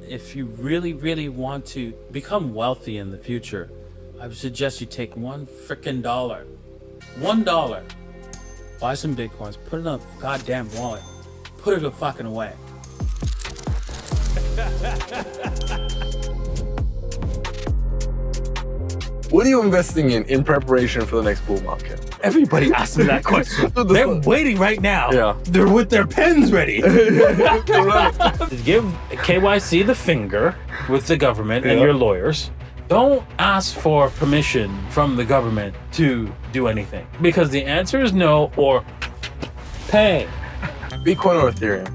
if you really, really want to become wealthy in the future, I would suggest you take $1 frickin' $1. Buy some Bitcoins, put it in a goddamn wallet, put it fucking away. What are you investing in preparation for the next bull market? Everybody asks me that question. They're waiting right now. Yeah. They're with their pens ready. Give KYC the finger with the government and your lawyers. Don't ask for permission from the government to do anything, because the answer is no or pay. Bitcoin or Ethereum?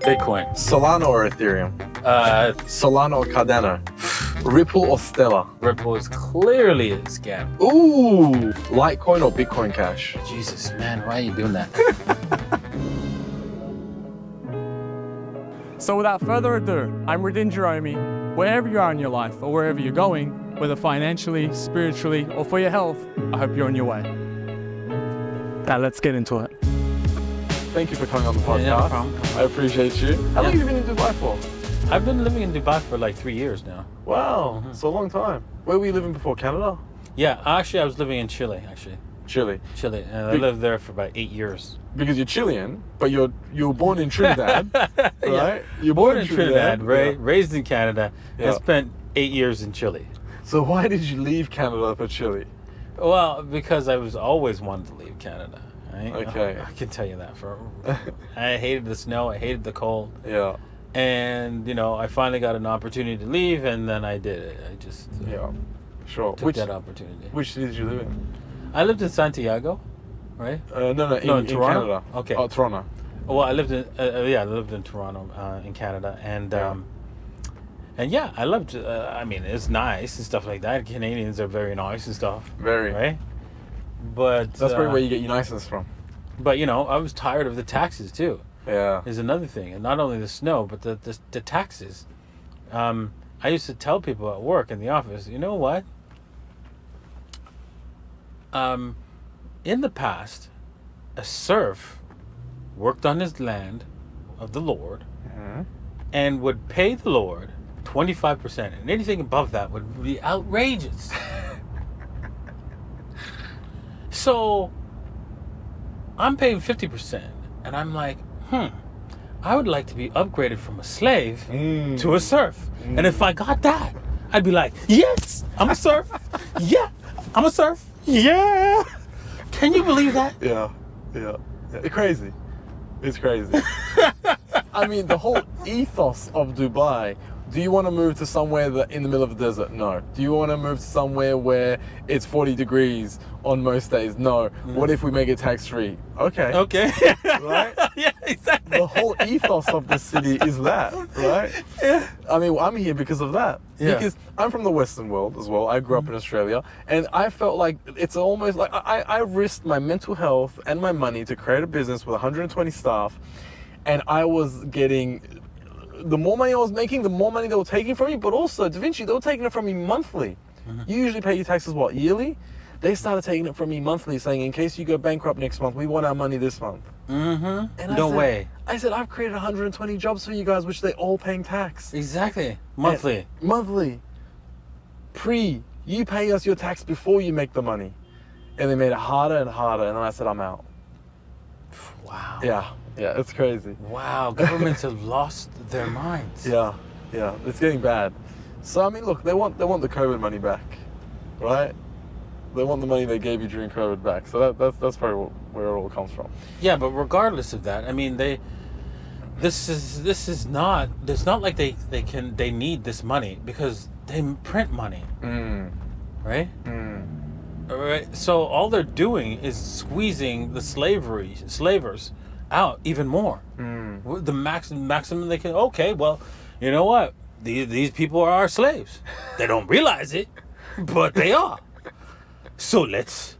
Bitcoin. Solana or Ethereum? Solana or Cardano? Ripple or Stellar? Ripple is clearly a scam. Ooh, Litecoin or Bitcoin Cash? Jesus, man, why are you doing that? So without further ado, I'm Radin Jeremie. Wherever you are in your life or wherever you're going, whether financially, spiritually, or for your health, I hope you're on your way. Now let's get into it. Thank you for coming on the podcast. Yeah, no problem. I appreciate you. How long have you been in Dubai for? I've been living in Dubai for like 3 years now. Wow, it's a long time. Where were you living before, Canada? Yeah, actually, I was living in Chile, Chile. Chile, and I lived there for about 8 years. Because you're Chilean, but you were born in Trinidad, right? Yeah. You're born in Trinidad, raised in Canada, Yeah. and spent 8 years in Chile. So why did you leave Canada for Chile? Well, because I was always wanted to leave Canada. Right? Okay. I can tell you that. I hated the snow, I hated the cold. Yeah. And, I finally got an opportunity to leave, and then I did it. I just Sure. took that opportunity. Which city did you live in? I lived in Santiago, right? No, in Toronto? Canada. Okay. Oh, Toronto. Well, I lived in Toronto, in Canada, and I loved. It's nice and stuff like that. Canadians are very nice and stuff. Very. Right. But That's probably where you get your niceness from. But I was tired of the taxes too. Yeah. Is another thing, and not only the snow, but the taxes. I used to tell people at work in the office, you know what? In the past, a serf worked on his land of the Lord and would pay the Lord 25%, and anything above that would be outrageous. So I'm paying 50%, and I'm like, I would like to be upgraded from a slave to a serf. And if I got that, I'd be like, yes, I'm a serf. Yeah, I'm a serf. Yeah. Can you believe that? Yeah. It's crazy. It's crazy. I mean, the whole ethos of Dubai. Do you want to move to somewhere in the middle of the desert? No. Do you want to move to somewhere where it's 40 degrees on most days? No. What if we make it tax-free? Okay. Right? Yeah, exactly. The whole ethos of the city is that, right? Yeah. I mean, I'm here because of that. Yeah. Because I'm from the Western world as well. I grew up in Australia, and I felt like it's almost like I risked my mental health and my money to create a business with 120 staff, and I was getting... The more money I was making, the more money they were taking from me, but also, Davinci, they were taking it from me monthly. You usually pay your taxes, what, yearly? They started taking it from me monthly, saying, in case you go bankrupt next month, we want our money this month. And No way. I said, I've created 120 jobs for you guys, which they're all paying tax. Exactly. Monthly. Monthly. You pay us your tax before you make the money. And they made it harder and harder, and then I said, I'm out. Wow. Yeah, it's crazy. Wow, governments have lost their minds. Yeah, it's getting bad. So I mean, look, they want the COVID money back, right? They want the money they gave you during COVID back. So that's probably where it all comes from. Yeah, but regardless of that, I mean, it's not like they need this money because they print money, right? All right. So all they're doing is squeezing the slavers out even more. The maximum they can. Okay, well, you know what? These people are our slaves. They don't realize it, but they are. So let's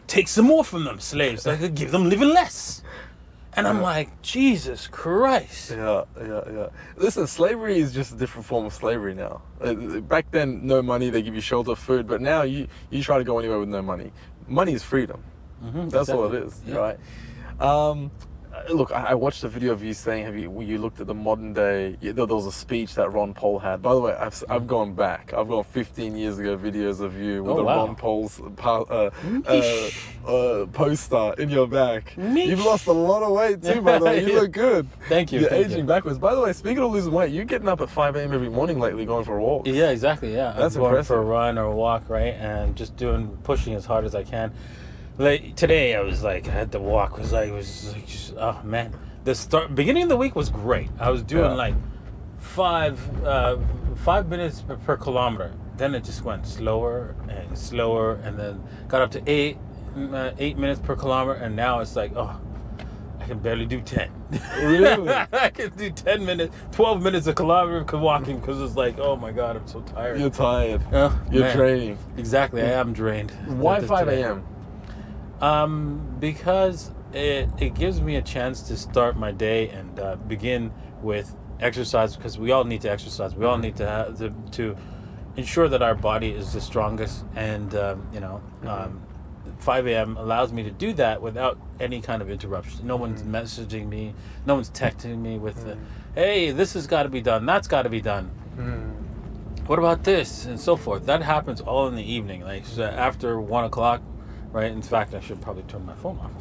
take some more from them slaves. I could give them living less. And I'm like, Jesus Christ. Yeah. Listen, slavery is just a different form of slavery now. Back then, no money, they give you shelter, food, but now you try to go anywhere with no money. Money is freedom. That's all it is, right? look, I watched a video of you saying, you looked at the modern day, there was a speech that Ron Paul had. By the way, I've gone back. I've got 15 years ago videos of you with Ron Paul's poster in your back. You've lost a lot of weight too, by the way. You look good. Thank you. You're aging backwards. By the way, speaking of losing weight, you're getting up at 5 a.m. every morning lately going for a walk. Yeah, exactly, yeah. That's I'm going impressive. for a run or a walk, right? And just pushing as hard as I can. Like today, I was like, I had to walk. It was like just, oh man. The beginning of the week was great. I was doing like 5 minutes per kilometer. Then it just went slower and slower, and then got up to 8 minutes per kilometer, and now it's like, oh, I can barely do 10. Really? I can do 10 minutes, 12 minutes a kilometer walking because it's like, oh my God, I'm so tired. You're tired. Oh, You're draining. Exactly, I am drained. Why 5 a.m.? Because it gives me a chance to start my day and begin with exercise, because we all need to exercise. We all need to have to ensure that our body is the strongest, and 5 a.m. allows me to do that without any kind of interruption. No one's messaging me, no one's texting me with hey, this has got to be done, that's got to be done. What about this, and so forth. That happens all in the evening, like so after 1 o'clock. Right. In fact, I should probably turn my phone off.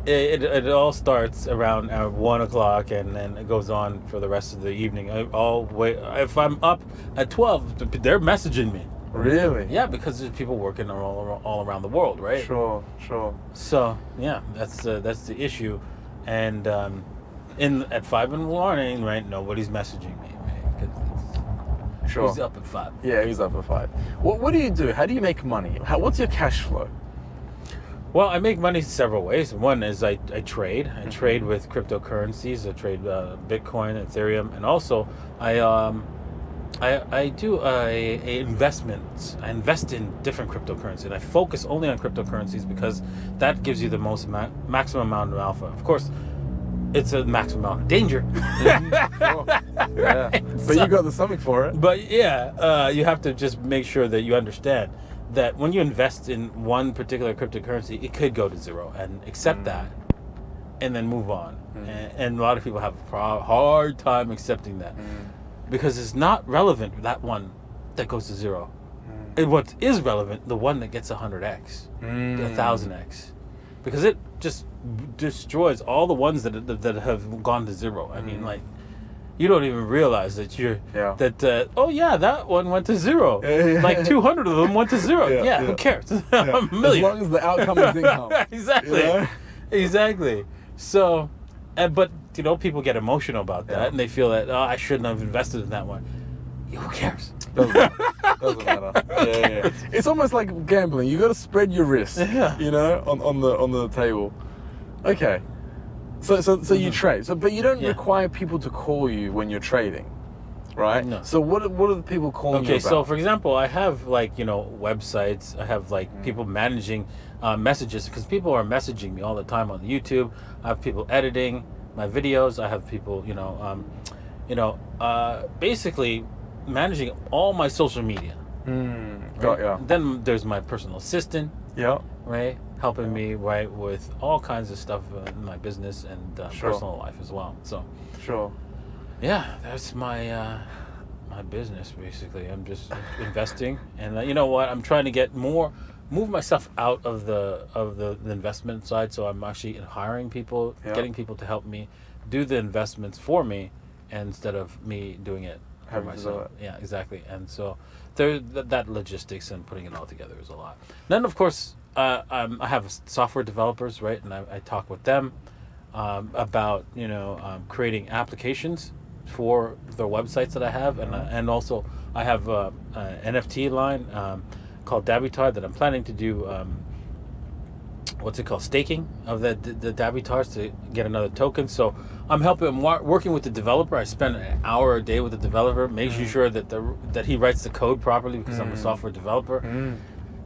It all starts around 1 o'clock, and then it goes on for the rest of the evening. If I'm up at 12, they're messaging me. Really? Yeah, because there's people working all around the world, right? Sure. So yeah, that's the issue, and at 5 in the morning, right? Nobody's messaging me. Sure. He's up at 5. Yeah, he's up at 5. What do you do? How do you make money? What's your cash flow? Well, I make money several ways. One is I trade. I trade with cryptocurrencies. I trade Bitcoin, Ethereum, and also I do investments. I invest in different cryptocurrencies. And I focus only on cryptocurrencies because that gives you the most maximum amount of alpha. Of course, it's a maximum amount of danger. Sure. Yeah. But you got the stomach for it. But yeah, you have to just make sure that you understand that when you invest in one particular cryptocurrency, it could go to zero, and accept that, and then move on. And a lot of people have a hard time accepting that because it's not relevant, that one that goes to zero. And what is relevant, the one that gets 100x, 1,000x, because it just destroys all the ones that have gone to zero. I mean, like, you don't even realize that that one went to zero. Like 200 of them went to zero. Who cares? A million. As long as the outcome is income. Exactly. You know? Exactly. So, but people get emotional about that, and they feel that I shouldn't have invested in that one. Who cares? Doesn't matter. Yeah. It's almost like gambling. You got to spread your risk. On the table. Okay. So you trade. But you don't require people to call you when you're trading, right? No. So what are the people calling you about? Okay, so for example, I have websites. I have people managing messages, because people are messaging me all the time on YouTube. I have people editing my videos. I have people, basically managing all my social media. Got ya. Then there's my personal assistant. Yeah. Right, helping me with all kinds of stuff in my business and personal life as well. So. Sure. Yeah, that's my my business basically. I'm just investing, and you know what? I'm trying to move myself out of the investment side. So I'm actually hiring people, getting people to help me do the investments for me, instead of me doing it for myself. Yeah, exactly. And so that logistics and putting it all together is a lot. Then of course I have software developers, right? And I talk with them about creating applications for the websites that I have, and also I have an NFT line called Davitar that I'm planning to do staking of the Davitars to get another token. So I'm working with the developer. I spend an hour a day with the developer, making sure that he writes the code properly, because I'm a software developer.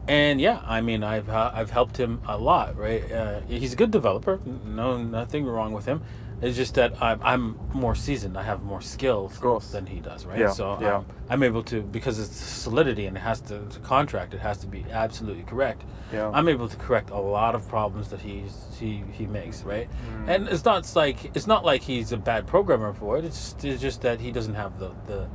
And yeah, I mean, I've helped him a lot, right? He's a good developer. No, nothing wrong with him. It's just that I'm more seasoned. I have more skills Of course. than he does, right? Yeah, So yeah. I'm able to, because it's solidity and it's a contract. It has to be absolutely correct. Yeah. I'm able to correct a lot of problems that he makes, right? And it's not like he's a bad programmer for it. It's just that he doesn't have the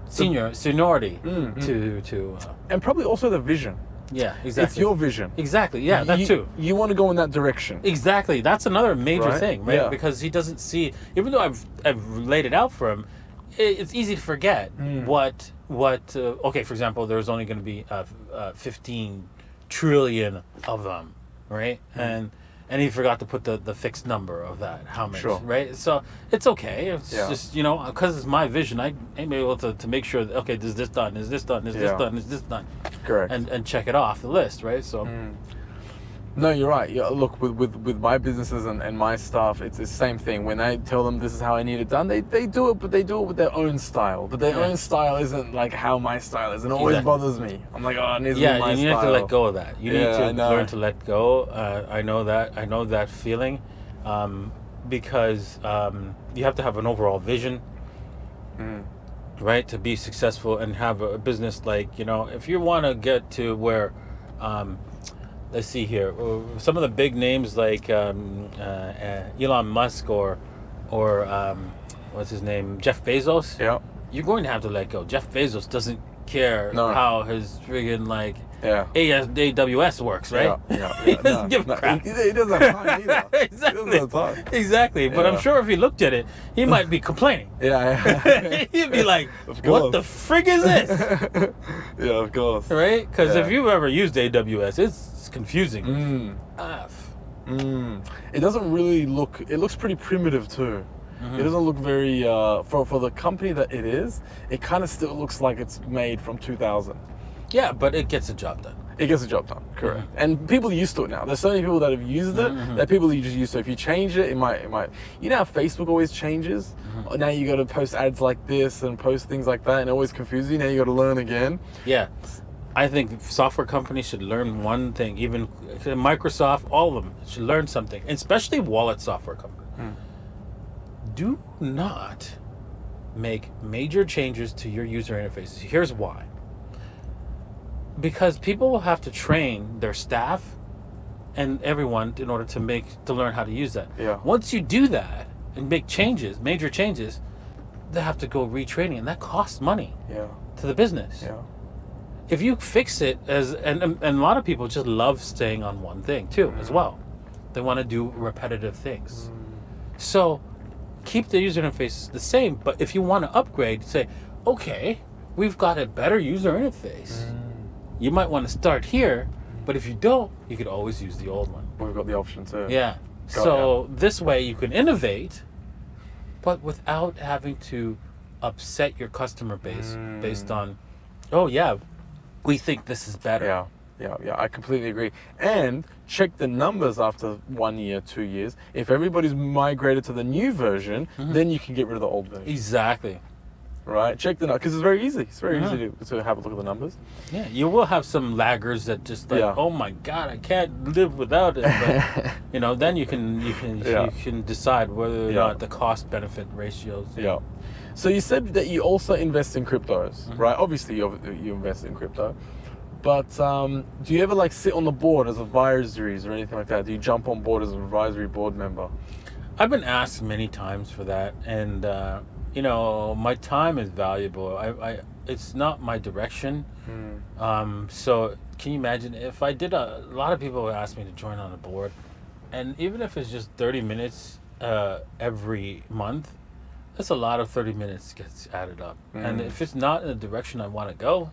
seniority to And probably also the vision. yeah, exactly. It's your vision. Exactly. Yeah, that too. You want to go in that direction. Exactly. That's another major Right? thing, right? Yeah. Because he doesn't see, even though I've laid it out for him, it's easy to forget what okay, for example, there's only going to be 15 trillion of them, right? And he forgot to put the fixed number of that, how much, Sure. right? So it's okay. It's Yeah. just, because it's my vision, I'm able to make sure that, okay, is this done? Is this done? Is this Yeah. done? Is this done? Correct. And check it off the list, right? So No, you're right. Yeah, look, with my businesses and my stuff, it's the same thing. When I tell them this is how I need it done, they do it, but they do it with their own style. But their Yeah. own style isn't like how my style is. It always Exactly. bothers me. I'm like, oh, it needs to yeah, be my you need style. to let go of that. You Yeah, I need to know. learn to let go. I know that feeling, because you have to have an overall vision, right, to be successful and have a business. Like, if you want to get to where, let's see here, some of the big names like Elon Musk or what's his name, Jeff Bezos. Yeah. You're going to have to let go. Jeff Bezos doesn't care No. how his friggin' Yeah. AWS works, right? Yeah. He doesn't give a crap. He doesn't have time either. Exactly. He doesn't have time. Exactly. But I'm Yeah. sure if he looked at it, he might be complaining. Yeah. He'd be like, Of what course. the frig is this? Yeah, of course. Right? Because Yeah. if you've ever used AWS, it's confusing. It doesn't really look. It looks pretty primitive too. It doesn't look very for the company that it is. It kind of still looks like it's made from 2000. Yeah, but it gets the job done. It gets the job done, correct. And people are used to it now. There's so many people that have used it that people are just used to. If you change it, it might. You know how Facebook always changes. Now you got to post ads like this and post things like that, and it always confuses you. Now you got to learn again. Yeah. I think software companies should learn one thing. Even Microsoft, all of them should learn something, especially wallet software companies. Do not make major changes to your user interfaces. Here's why. Because people will have to train their staff and everyone in order to learn how to use that. Yeah. Once you do that and make changes, major changes, they have to go retraining, and that costs money Yeah. to the business. Yeah. If you fix it and a lot of people just love staying on one thing too as well. They want to do repetitive things. So keep the user interface the same, but if you want to upgrade, say, okay, we've got a better user interface. You might want to start here, but if you don't, you could always use the old one. We've got the option too. Yeah. Got So this way you can innovate, but without having to upset your customer base based on, oh yeah, we think this is better. Yeah, I completely agree. And check the numbers after 1 year, 2 years. If everybody's migrated to the new version, then you can get rid of the old version. Exactly. Right? Check the numbers, because it's very easy. It's very easy to have a look at the numbers. Yeah, you will have some laggers that just like, Yeah. oh my God, I can't live without it. But then you can decide whether or Yeah. not the cost benefit ratios. Yeah. So you said that you also invest in cryptos, right? Obviously, you invest in crypto. But do you ever sit on the board as advisories or anything like that? Do you jump on board as an advisory board member? I've been asked many times for that, and my time is valuable. It's not my direction. So can you imagine if I did a lot of people would ask me to join on a board, and even if it's just 30 minutes every month, that's a lot of 30 minutes gets added up. And if it's not in the direction I want to go,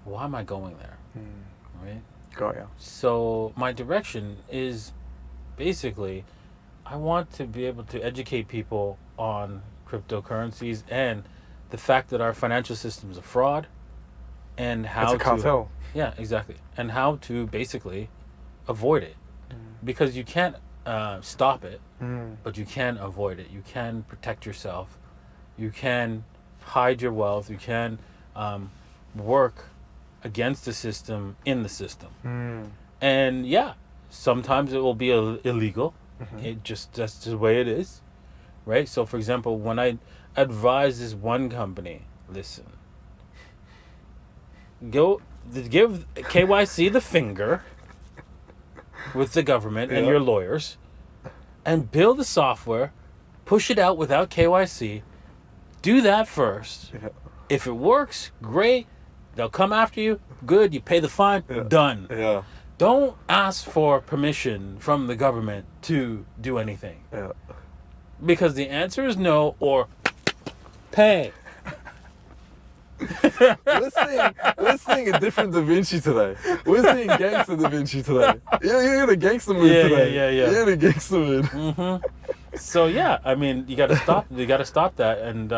why am I going there? Right? Got ya. So my direction is basically, I want to be able to educate people on cryptocurrencies and the fact that our financial system is a fraud, and how It's a cartel. yeah, exactly, and how to basically avoid it, because you can't stop it, but you can avoid it. You can protect yourself. You can hide your wealth. You can work against the system in the system. And yeah, sometimes it will be illegal. That's just the way it is, right? So for example, when I advise this one company, listen, go give KYC the finger with the government and your lawyers, and build the software, push it out without KYC. Do that first. If it works, great. They'll come after you. Good. You pay the fine. Done. Yeah. Don't ask for permission from the government to do anything. Yeah. Because the answer is no, or pay. We're seeing a different Davinci today. We're seeing gangster Davinci today. You're in a gangster mood today. Yeah. You're in a gangster mood. So yeah, I mean, you gotta stop. You gotta stop that and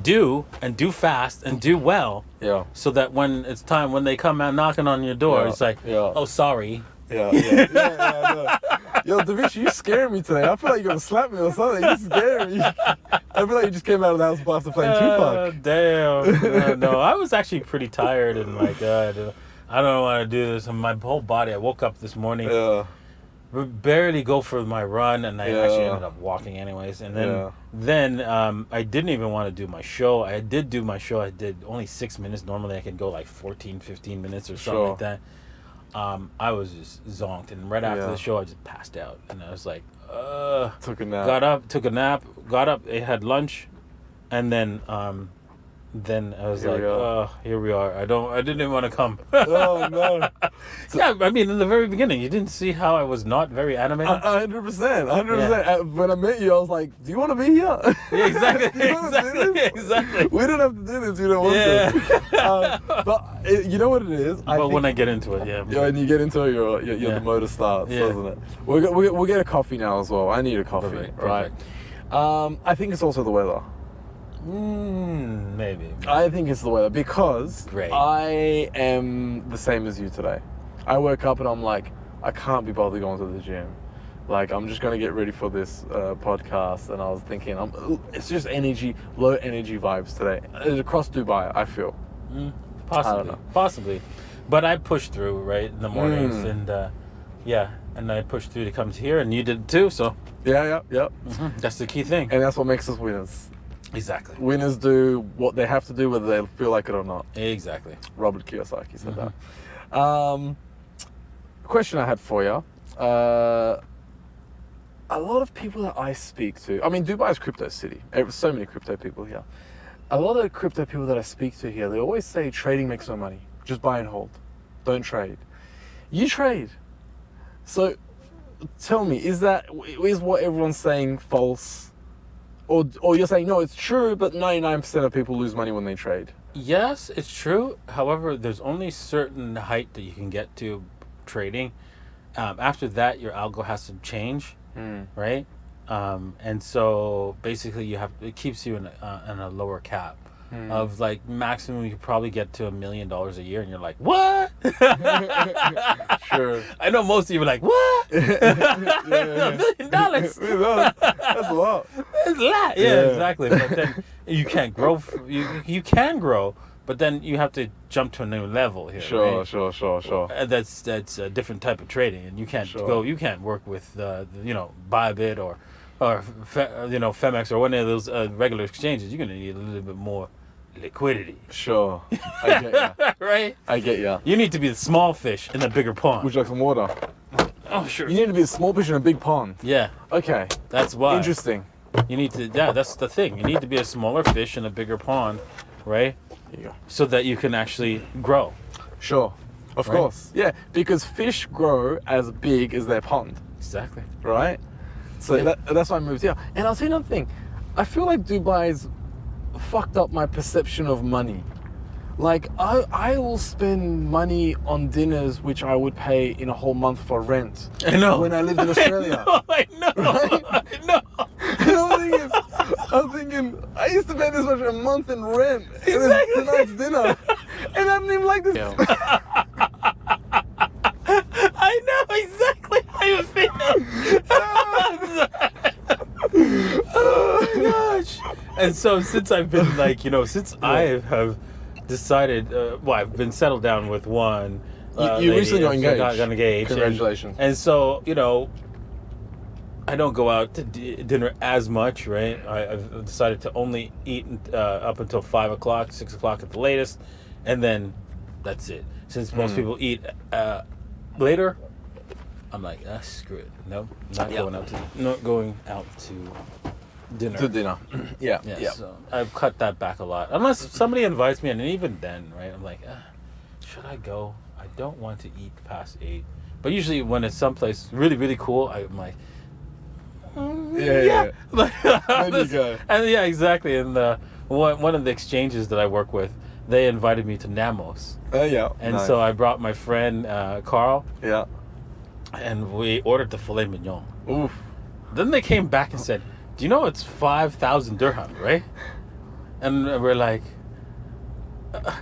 do fast and do well. Yeah. So that when it's time, when they come out knocking on your door, it's like, yeah. oh, sorry. Yeah. Yo, Davinci, you scaring me today. I feel like you're gonna slap me or something. You scare me. I feel like you just came out of the house after playing Tupac. Damn. No, I was actually pretty tired and like, I don't want to do this. And my whole body, I woke up this morning, barely go for my run, and I actually ended up walking anyways. And then I didn't even want to do my show. I did do my show. I did only 6 minutes. Normally I can go like 14, 15 minutes or something like that. I was just zonked, and right after the show I just passed out, and I was like, took a nap. Got up, took a nap, got up, I had lunch, and then I was here we are. I didn't even want to come. Oh no. Yeah, I mean, in the very beginning, you didn't see how I was not very animated. 100%. When I met you, I was like, do you want to be here? Yeah, exactly. We don't have to do this. You don't want to. But you know what it is? When I get into it, yeah. When you get into it, the motor starts, doesn't it? We'll get a coffee now as well. I need a coffee, right? Perfect. I think it's also the weather. Maybe. I think it's the weather because Great. I am the same as you today. I woke up and I'm like, I can't be bothered going to the gym. Like, I'm just going to get ready for this podcast. And I was thinking, it's just low energy vibes today. Across Dubai, I feel. Possibly. I don't know. Possibly. But I pushed through, right, in the mornings. And, and I pushed through to come to here, and you did too, so. Yeah. That's the key thing. And that's what makes us winners. Exactly. Winners do what they have to do, whether they feel like it or not. Exactly. Robert Kiyosaki said that. Question I had for you. A lot of people that I speak to, I mean, Dubai is crypto city. So many crypto people here. A lot of the crypto people that I speak to here, they always say trading makes no money. Just buy and hold. Don't trade. You trade. So tell me, is what everyone's saying false? Or you're saying, no, it's true, but 99% of people lose money when they trade. Yes, it's true. However, there's only certain height that you can get to trading. After that, your algo has to change, right? And so basically, it keeps you in a lower cap of like maximum. You could probably get to $1 million a year, and you're like, what? Sure. I know most of you are like, what? $1 million? That's a lot. It's a lot. Yeah, exactly. But then you can't grow. You can grow, but then you have to jump to a new level here. Sure. Right? That's a different type of trading, and you can't go. You can't work with Bybit or Femex or one of those regular exchanges. You're gonna need a little bit more liquidity. Sure. I get ya. Right? I get ya. You need to be the small fish in the bigger pond. Would you like some water? Oh, sure. You need to be a small fish in a big pond. Yeah. Okay. That's why. Interesting. You need to, that's the thing. You need to be a smaller fish in a bigger pond, right? Yeah. So that you can actually grow. Sure. Of course. Yeah, because fish grow as big as their pond. Exactly. Right? So that's why I moved here. And I'll tell you another thing. I feel like Dubai's fucked up my perception of money. Like, I will spend money on dinners which I would pay in a whole month for rent. I know. When I lived in Australia. I know. Right? I know. And I'm thinking, I used to pay this much a month in rent. Exactly. And then tonight's dinner. And I didn't even like this. I know exactly how you feel. Oh my gosh. And so since I've been like, since I have decided. Well, I've been settled down with one. You lady, recently got engaged. Got engaged. Congratulations. And so, I don't go out to dinner as much, right? I've decided to only eat up until 5 o'clock, 6 o'clock at the latest, and then that's it. Since most people eat later, I'm like, screw it. No, not going out to dinner. To dinner. Yeah. So I've cut that back a lot. Unless somebody invites me, and even then, right? I'm like, should I go? I don't want to eat past 8. But usually when it's someplace really, really cool, I'm like, yeah. There you go. And yeah, exactly. And one of the exchanges that I work with, they invited me to Namos. Yeah. And nice. so I brought my friend Carl. Yeah. And we ordered the filet mignon. Oof. Then they came back and said, do you know it's 5,000 dirham, right? And we're like, I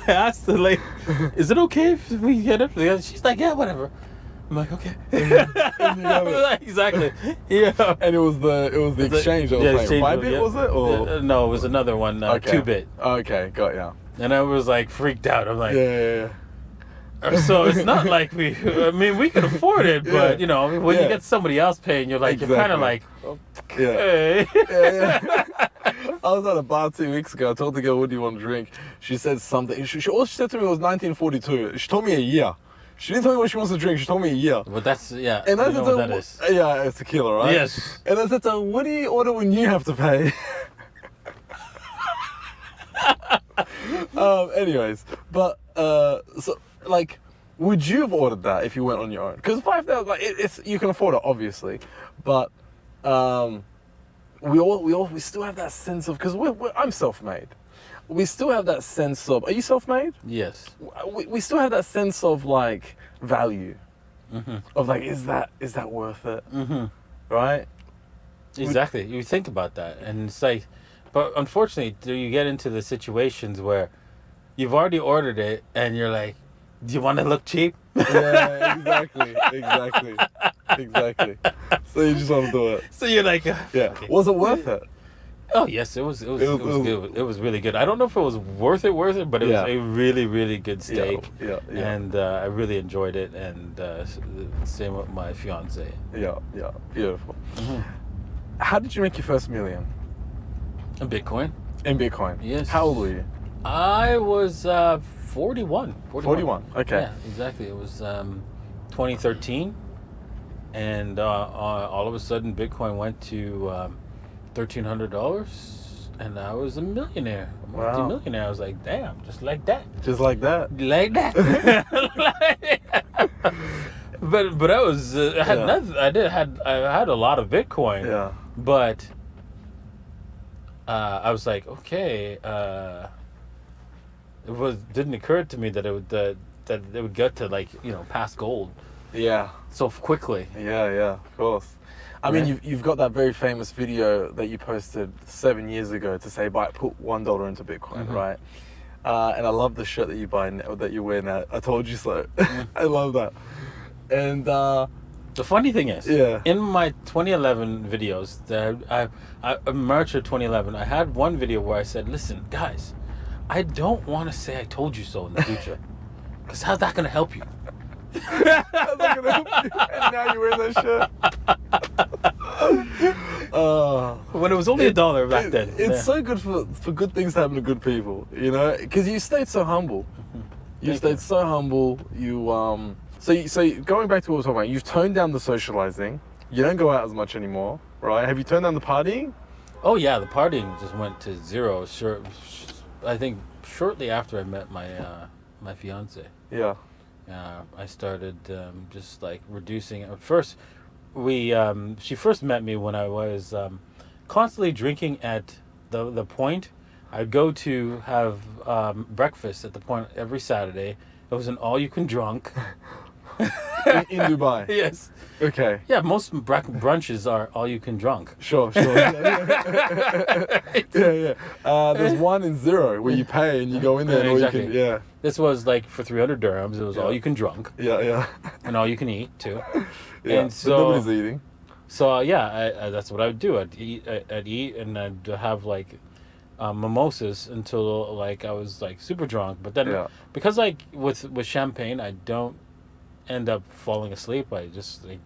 asked the lady, is it okay if we get it? She's like, yeah, whatever. I'm like, okay. Exactly. Yeah. And it was the exchange that was playing. 5-bit, was it? Or? No, it was another one, 2-bit. Okay, got ya. And I was like freaked out. I'm like, yeah. So it's not like we could afford it, but when you get somebody else paying, you're like, you're kind of like, okay. Yeah. I was at a bar 2 weeks ago. I told the girl, what do you want to drink? She said something. All she said to me was 1942. She told me a year. She didn't tell me what she wants to drink. She told me a year. But that's, yeah. And I said, what that is. Yeah, it's tequila, right? Yes. And I said to her, what do you order when you have to pay? Anyways, but, so, like, would you have ordered that if you went on your own? Because 5,000, like, it's you can afford it, obviously, but we still have that sense of, because I'm self-made. We still have that sense of, are you self-made? Yes. We still have that sense of like value, of like, is that worth it? Right? Exactly. You think about that, and it's like, but unfortunately, you get into the situations where you've already ordered it, and you're like, do you want to look cheap? Yeah, exactly. So you just want to do it. So you're like, yeah. Okay. Was it worth it? Oh yes, it was good. It was really good. I don't know if it was worth it, but it was a really, really good steak. Yeah. And I really enjoyed it, and same with my fiance. Yeah, beautiful. How did you make your first million? In Bitcoin. In Bitcoin. Yes. How old were you? I was 41. 41. Okay. Yeah, exactly. It was 2013, and all of a sudden Bitcoin went to $1,300, and I was a millionaire, a multi-millionaire. I was like, damn, just like that. Just like that. Like that. But I was I had nothing. I had a lot of Bitcoin. Yeah. But I was like, okay. Didn't occur to me that it would get to past gold. Yeah. So quickly. Yeah, of course. I mean, you've got that very famous video that you posted 7 years ago to say, put $1 into Bitcoin, right? And I love the shirt that you wear now. I told you so. I love that. And the funny thing is, in my 2011 videos, March of 2011, I had one video where I said, listen, guys, I don't want to say I told you so in the future, because how's that going to help you? How's that gonna help you? And now you're wearing that shirt. When it was only $1 back then. It's so good for good things to happen to good people, because you stayed so humble. You stayed so humble. You so going back to what we were talking about, you've toned down the socializing. You don't go out as much anymore, right? Have you toned down the partying? Oh yeah, the partying just went to zero. Sure, I think shortly after I met my fiance. Yeah. I started just like reducing. At first, she first met me when I was constantly drinking at the Point. I'd go to have breakfast at the Point every Saturday. It was an all-you-can-drunk. in Dubai. Yes. Okay. Yeah, most brunches are all-you-can-drunk. Sure. Yeah. There's one in Zero where you pay and you go in there and exactly. all you can. Yeah. This was like for 300 dirhams. It was all you can drunk. Yeah. And all you can eat too. Yeah. And so nobody's eating. So I that's what I would do. I'd eat and I'd have like mimosas until like I was like super drunk. But then Yeah. because like with champagne, I don't end up falling asleep. I just like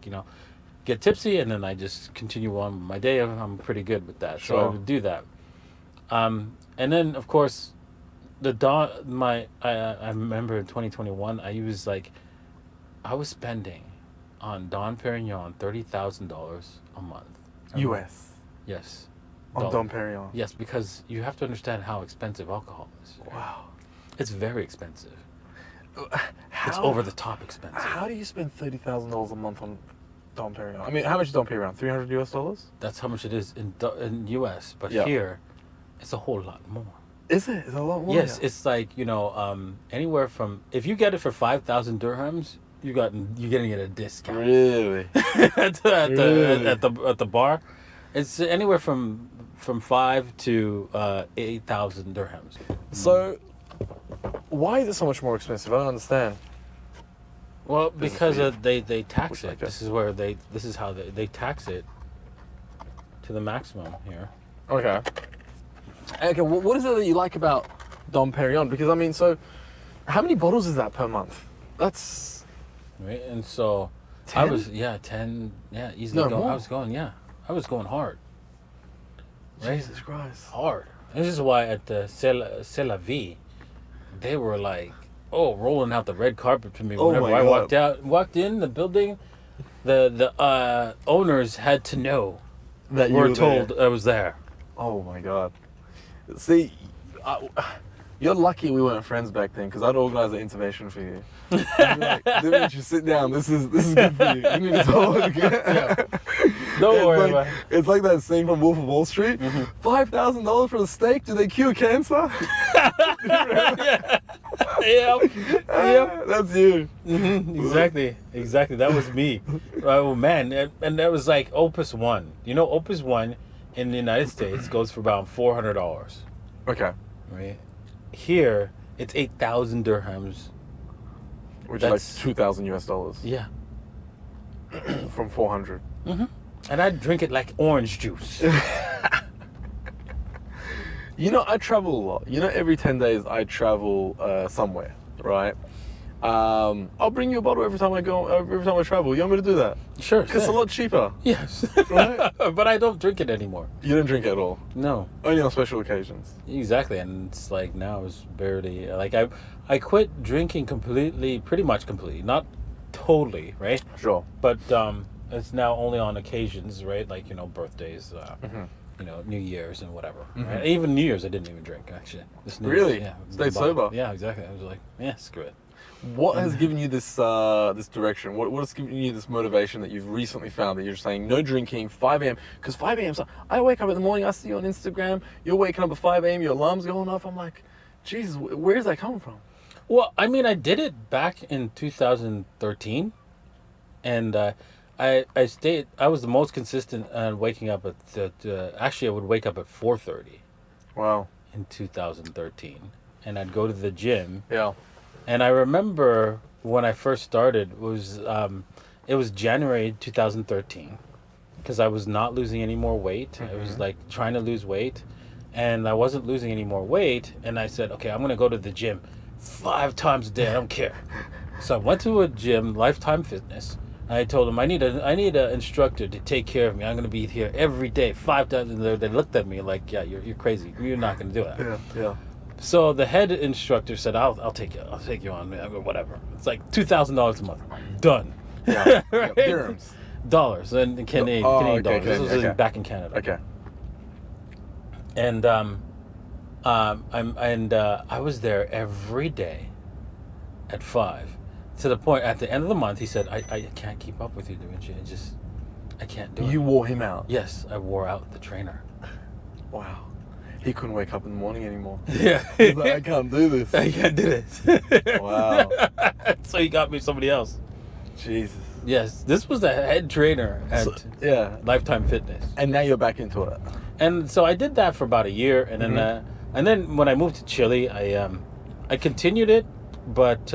get tipsy and then I just continue on with my day. I'm pretty good with that, so I Sure. would do that. And then of course, I remember in 2021 I was spending on Dom Perignon $30,000 a month. US Yes. on Dollar. Dom Perignon. Yes, because you have to understand how expensive alcohol is. Wow. It's very expensive. How, It's over the top expensive. How do you spend $30,000 a month on Dom Perignon? I mean, how much is Dom Perignon? $300 US? That's how much it is in US, but Yeah. here, it's a whole lot more. Is it? It's a lot more. Yes, now. it's like anywhere from if you get it for 5,000 dirhams, you're getting it at a discount. Really? Really? at the bar. It's anywhere from 5 to 8,000 dirhams. So, why is it so much more expensive? I don't understand. Well, This is because for you. they tax Would you it. like that? This is how they tax it to the maximum here. Okay. Okay, what is it that you like about Dom Perignon? Because, I mean, so, how many bottles is that per month? That's... Right, and so 10? I was 10 easily No, going. more. I was going hard. Right? Jesus Christ. Hard. This is why at the C'est la Vie, they were like, rolling out the red carpet to me Oh whenever my I God. walked in the building. The owners had to know. That you Were were told there. I was there. Oh my God. See, you're lucky we weren't friends back then, because I'd organize an intervention for you. I'd be like, Davinci, sit down. This is good for you. You need to talk. Don't worry like, about it. It's like that scene from Wolf of Wall Street. $5,000 for a steak? Do they cure cancer? Yeah. That's you. Exactly. That was me. Oh man, and that was like Opus 1. Opus 1 in the United States goes for about $400, Okay. right? Here, it's 8,000 dirhams. Which is like That's- 2,000 US dollars Yeah. from 400. And I drink it like orange juice. I travel a lot. Every 10 days I travel somewhere, right? I'll bring you a bottle every time I travel. You want me to do that? Sure. Because it's a lot cheaper. Yes. Right? But I don't drink it anymore. You don't drink it at all. No. Only on special occasions. Exactly. And it's like now it's barely like I quit drinking pretty much completely. Not totally, right? Sure. But it's now only on occasions, right? Like, birthdays, New Year's and whatever. Right? Even New Year's I didn't even drink, actually. This New Really? Year's, Stayed sober? Yeah, exactly. I was like, screw it. What has given you this this direction? What has given you this motivation that you've recently found that you're saying no drinking, 5 a.m.? Because 5 a.m. I wake up in the morning, I see you on Instagram, you're waking up at 5 a.m., your alarm's going off. I'm like, Jesus, where is that coming from? Well, I mean, I did it back in 2013, and I was the most consistent waking up actually I would wake up at 4:30 Wow. in 2013, and I'd go to the gym. Yeah. And I remember when I first started it was January 2013, because I was not losing any more weight. I was like trying to lose weight, and I wasn't losing any more weight. And I said, okay, I'm gonna go to the gym 5 times a day. I don't care. So I went to a gym, Lifetime Fitness. And I told them I need an instructor to take care of me. I'm gonna be here every day 5 times. And they looked at me like, yeah, you're crazy. You're not gonna do that. Yeah. So the head instructor said, "I'll take you. I'll take you on. Whatever. It's like $2,000 a month. Done. Yeah. Right? Dirhams. Dollars and Canadian okay, dollars. This was okay. back in Canada. Okay. And I was there every day at 5. To the point at the end of the month, he said, "I can't keep up with you, Davinci. I can't do it." You wore him out. Yes, I wore out the trainer. Wow. He couldn't wake up in the morning anymore. Yeah. He's like, I can't do this. I can't do this. Wow. So he got me somebody else. Jesus. Yes, this was the head trainer at Yeah. Lifetime Fitness, And now you're back into it. and so I did that for about a year, and then when I moved to Chile, I continued it, but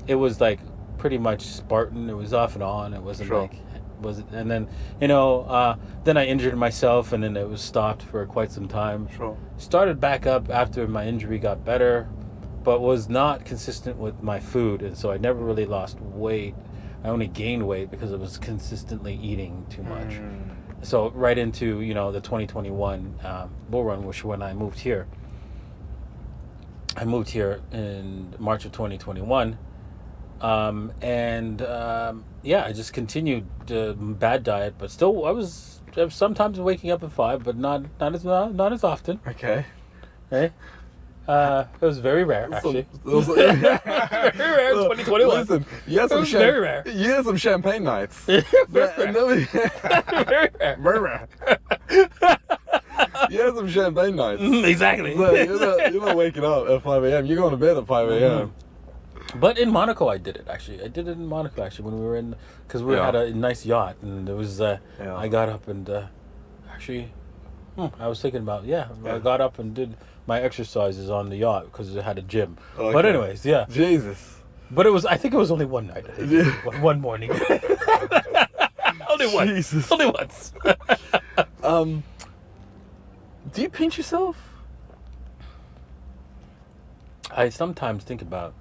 it was like pretty much Spartan. It was off and on. It wasn't Sure. like and then then I injured myself, and then it was stopped for quite some time. Sure. Started back up after my injury got better, but was not consistent with my food, and so I never really lost weight. I only gained weight because I was consistently eating too much. So right into the 2021 bull run, which when I moved here. I moved here in March of 2021, I just continued bad diet, but still I was sometimes waking up at 5, but not as often. Okay. Right? It was very rare, actually. Very rare in 2021. Listen, you had some very rare. You had some champagne nights. Very rare. Very rare. You had some champagne nights. Exactly. So you're not waking up at 5 a.m. You're going to bed at 5 a.m. But in Monaco, I did it, actually. I did it in Monaco, actually, when we were in... Because we had a nice yacht, and it was... I got up and... actually, I was thinking about... I got up and did my exercises on the yacht because it had a gym. Okay. But anyways, yeah. Jesus. But I think it was only one night. One morning. Only one. Jesus. Only once. Do you pinch yourself? I sometimes think about...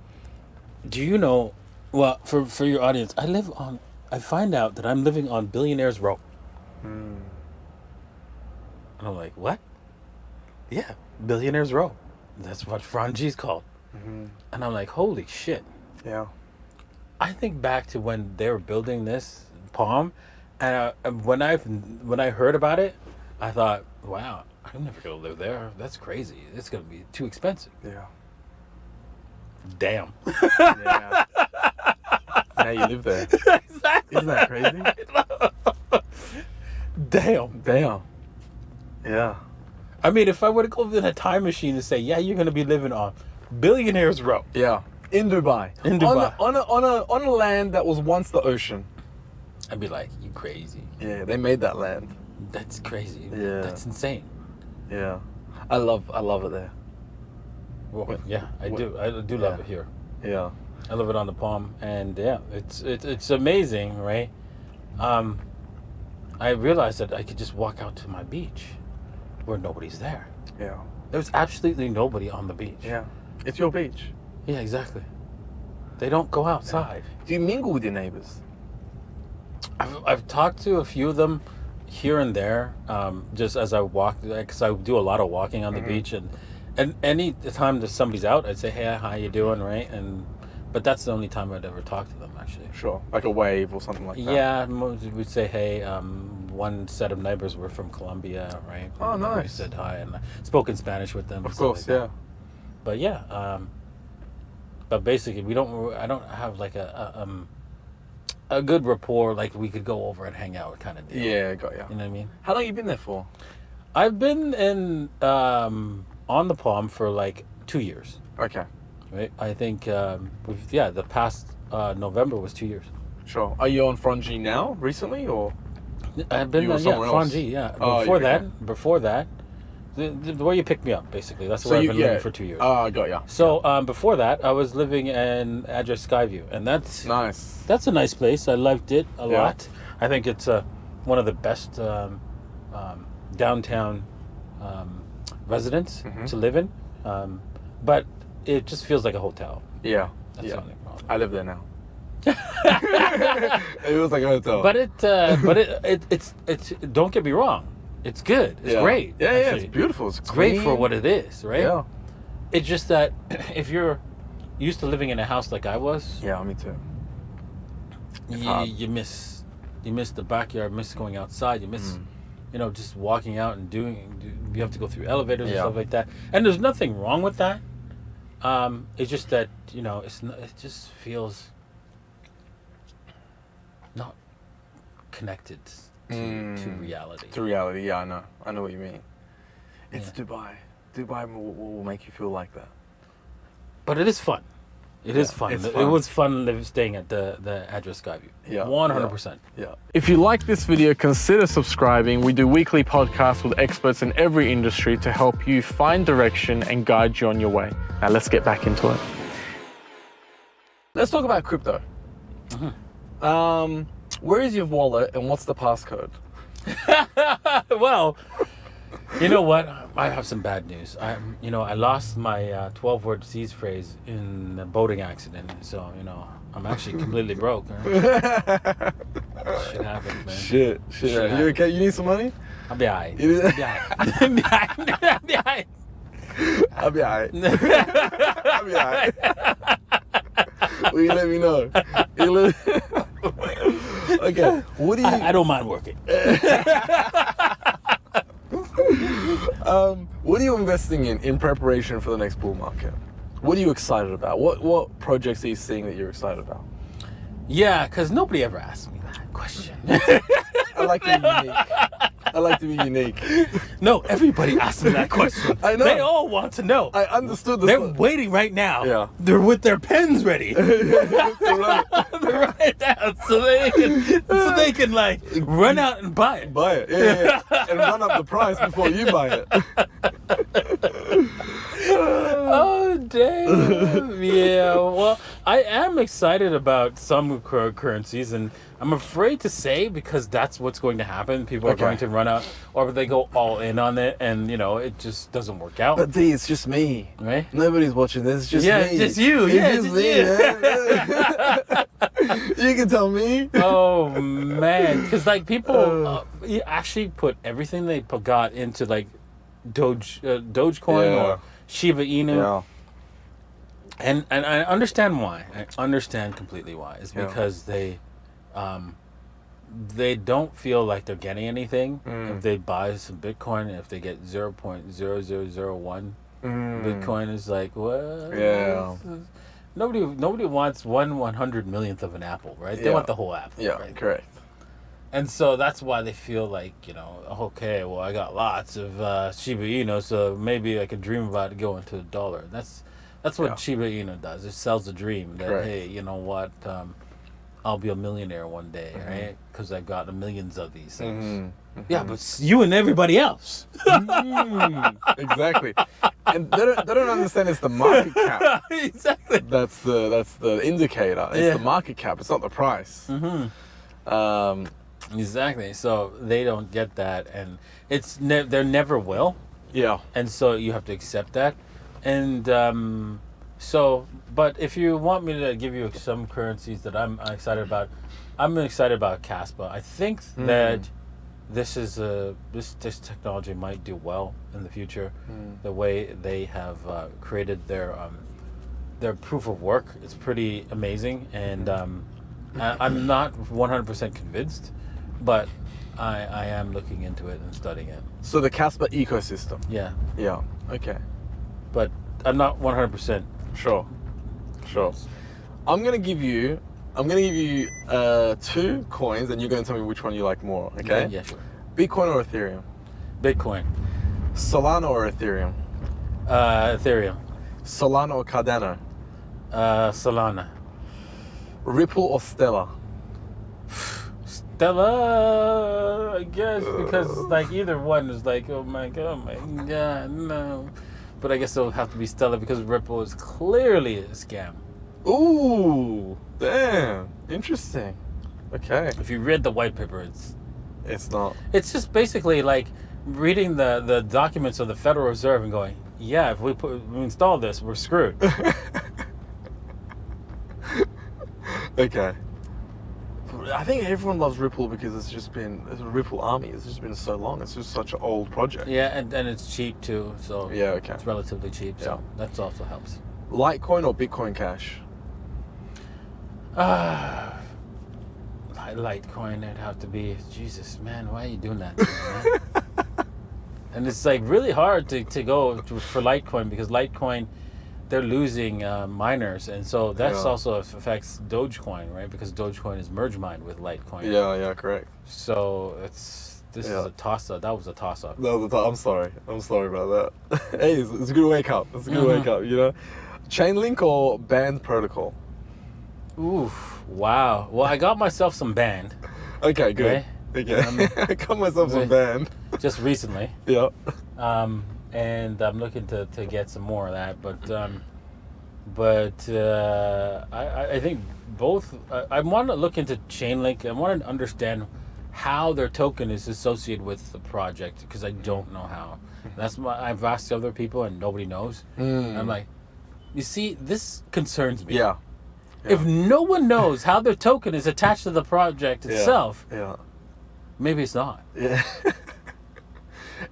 Do you know... Well, for your audience, I find out that I'm living on Billionaires Row. And I'm like, what? Yeah, Billionaires Row. That's what Frangi's called. And I'm like, holy shit. Yeah. I think back to when they were building this Palm, and when I heard about it, I thought, wow, I'm never gonna live there. That's crazy. It's gonna be too expensive. Yeah. Damn. Yeah. Now you live there. Exactly. Isn't that crazy? Damn. Yeah. I mean, if I were to go in a time machine and say, yeah, you're gonna be living on Billionaires Row. Yeah. In Dubai. On a land that was once the ocean. I'd be like, you crazy. Yeah, they made that land. That's crazy. Yeah. That's insane. Yeah. I love it there. Well, yeah, I do love it here. Yeah. I love it on the Palm, and yeah, it's amazing, right? I realized that I could just walk out to my beach where nobody's there. Yeah. There's absolutely nobody on the beach. Yeah. It's your beach. Yeah, exactly. They don't go outside. Yeah. Do you mingle with your neighbors? I've talked to a few of them here and there, just as I walk, because I do a lot of walking on the beach, and any time that somebody's out, I'd say, hey, how you doing, right? But that's the only time I'd ever talk to them, actually. Sure, like a wave or something like that. Yeah, we'd say, hey, one set of neighbors were from Colombia, right? Oh, and nice. We said hi, and I spoke in Spanish with them. Of course, yeah. But yeah, but basically, I don't have like a good rapport, like we could go over and hang out kind of deal. Yeah, got ya. You know what I mean? How long you been there for? I've been in on the Palm for like 2 years. Okay. Right. I think the past November was 2 years. Sure. Are you on Frangi now, recently, or? I've been Frangi, yeah. Before that, the way you picked me up, basically. That's where I've been living for 2 years. Oh, got ya. So before that, I was living in Address Skyview, and that's nice. That's a nice place. I liked it a lot. I think it's one of the best downtown residents to live in, but it just feels like a hotel. Yeah. That's the only problem. I live there now. It was like a hotel. But it's don't get me wrong. It's good. It's great. Yeah, it's beautiful. It's great for what it is, right? Yeah. It's just that if you're used to living in a house like I was, yeah, me too. You miss the backyard, miss going outside, you miss just walking out and you have to go through elevators and stuff like that. And there's nothing wrong with that. It's just that, it just feels not connected to reality. To reality, yeah, I know what you mean. It's Dubai. Dubai will make you feel like that. But it is fun. It is fun. It's It fun. was fun staying at the Address Skyview. Yeah. 100%. Yeah. If you like this video, consider subscribing. We do weekly podcasts with experts in every industry to help you find direction and guide you on your way. Now let's get back into it. Let's talk about crypto. Where is your wallet and what's the passcode? Well, you know what? I have some bad news. I lost my 12-word seize phrase in a boating accident. So, I'm actually completely broke. Right? Shit happened, man. Shit. You okay? You need some money? I'll be alright. I'll be alright. Will you let me know? Okay. What do you? I don't mind working. What are you investing in preparation for the next bull market? What are you excited about? What projects are you seeing that you're excited about? Yeah, because nobody ever asked me that question. I like to be unique. I like to be unique. No, everybody asked me that question. I know. They all want to know. I understood this. They're waiting right now. Yeah. They're with their pens ready. They're right down so they can like run out and buy it. Buy it. Yeah. And run up the price before you buy it. Oh, damn. Yeah, well, I am excited about some currencies, and I'm afraid to say because that's what's going to happen. People are going to run out, or they go all in on it, and, it just doesn't work out. But D, it's just me. Right? Nobody's watching this. It's just me. It's just you. It's just me. You can tell me. Oh, man. Because, people actually put everything they got into, Dogecoin or Shiba Inu. Yeah. And I understand why. I understand completely why. It's because they don't feel like they're getting anything if they buy some Bitcoin. If they get 0.0001 Bitcoin, is like, what? Yeah. Nobody wants 1/100 millionth of an apple, right? They want the whole apple. Yeah, right? correct. And so that's why they feel like, okay, well, I got lots of Shiba Inu, so maybe I could dream about going to $1. That's what Shiba Inu does. It sells a dream that, Correct. hey, you know what, I'll be a millionaire one day, right? Because I've got millions of these things. Yeah, but you and everybody else. Exactly. And they don't understand it's the market cap. Exactly. That's the indicator. It's the market cap. It's not the price. Exactly. So they don't get that, and they never will. Yeah. And so you have to accept that. And but if you want me to give you some currencies that I'm excited about, I'm excited about Caspa. I think that this technology might do well in the future. The way they have created their proof of work is pretty amazing, and I'm not 100% convinced, but I am looking into it and studying it. So the Caspa ecosystem. Yeah. Yeah. Okay. But I'm not 100%. Sure. I'm gonna give you 2 coins, and you're gonna tell me which one you like more. Okay? Yeah, sure. Bitcoin or Ethereum? Bitcoin. Solana or Ethereum? Ethereum. Solana or Cardano? Solana. Ripple or Stellar? Stella, I guess, because either one is oh my god, no. But I guess it'll have to be Stella because Ripple is clearly a scam. Ooh, damn, interesting. Okay. If you read the white paper, It's not. it's just basically like reading the documents of the Federal Reserve and going, yeah, if we install this, we're screwed. Okay. I think everyone loves Ripple because it's a Ripple army. It's just been so long. It's just such an old project. Yeah, and it's cheap too, so Yeah, okay. it's relatively cheap, so that also helps. Litecoin or Bitcoin Cash? Litecoin, it'd have to be. Jesus, man, why are you doing that to me, man? And it's really hard to go for Litecoin because Litecoin, they're losing miners, and so that's also affects Dogecoin, right? Because Dogecoin is merge mined with Litecoin. Yeah, correct. So this is a toss up. That was a toss up. No, I'm sorry about that. Hey, it's a good wake up. It's a good wake up. Chainlink or Band Protocol? Oof! Wow. Well, I got myself some Band. Okay, good. Right? Okay, I got myself some Band. Just recently. Yeah. And I'm looking to get some more of that, but But I think both. I want to look into Chainlink. I want to understand how their token is associated with the project because I don't know how. That's why I've asked other people and nobody knows. I'm like, you see, this concerns me. Yeah. If no one knows how their token is attached to the project itself, maybe it's not. Yeah.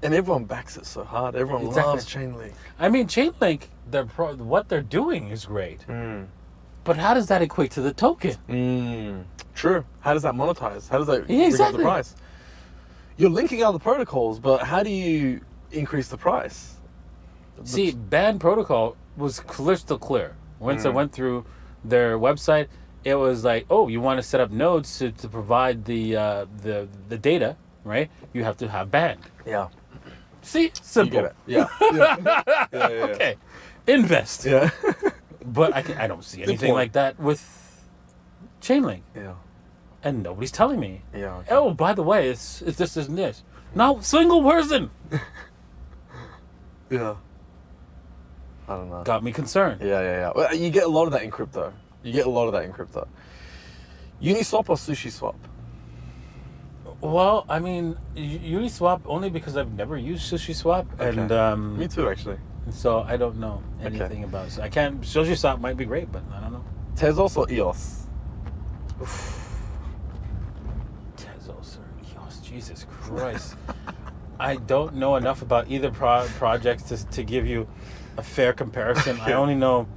And everyone backs it so hard. Everyone loves Chainlink. I mean, Chainlink, what they're doing is great. But how does that equate to the token? True. How does that monetize? How does that bring up the price? You're linking out the protocols, but how do you increase the price? See, Band Protocol was crystal clear. Once I went through their website, it was like, oh, you want to set up nodes to provide the data, right? You have to have Band. Yeah. See? Simple. You get it. Yeah. Okay. Invest. Yeah. But I don't see anything like that with Chainlink. Yeah. And nobody's telling me. Yeah. Okay. Oh, by the way, it's this and this. Not single person. Yeah. I don't know. Got me concerned. Yeah. Well, you get a lot of that in crypto. Uniswap or Sushi Swap? Well, I mean, Uniswap only because I've never used Sushi Swap, Okay. and Me too, actually. so I don't know anything about it. So I can't. Sushi Swap might be great, but I don't know. Tezos or EOS? Tezos or EOS, Jesus Christ! I don't know enough about either projects to give you a fair comparison. I only know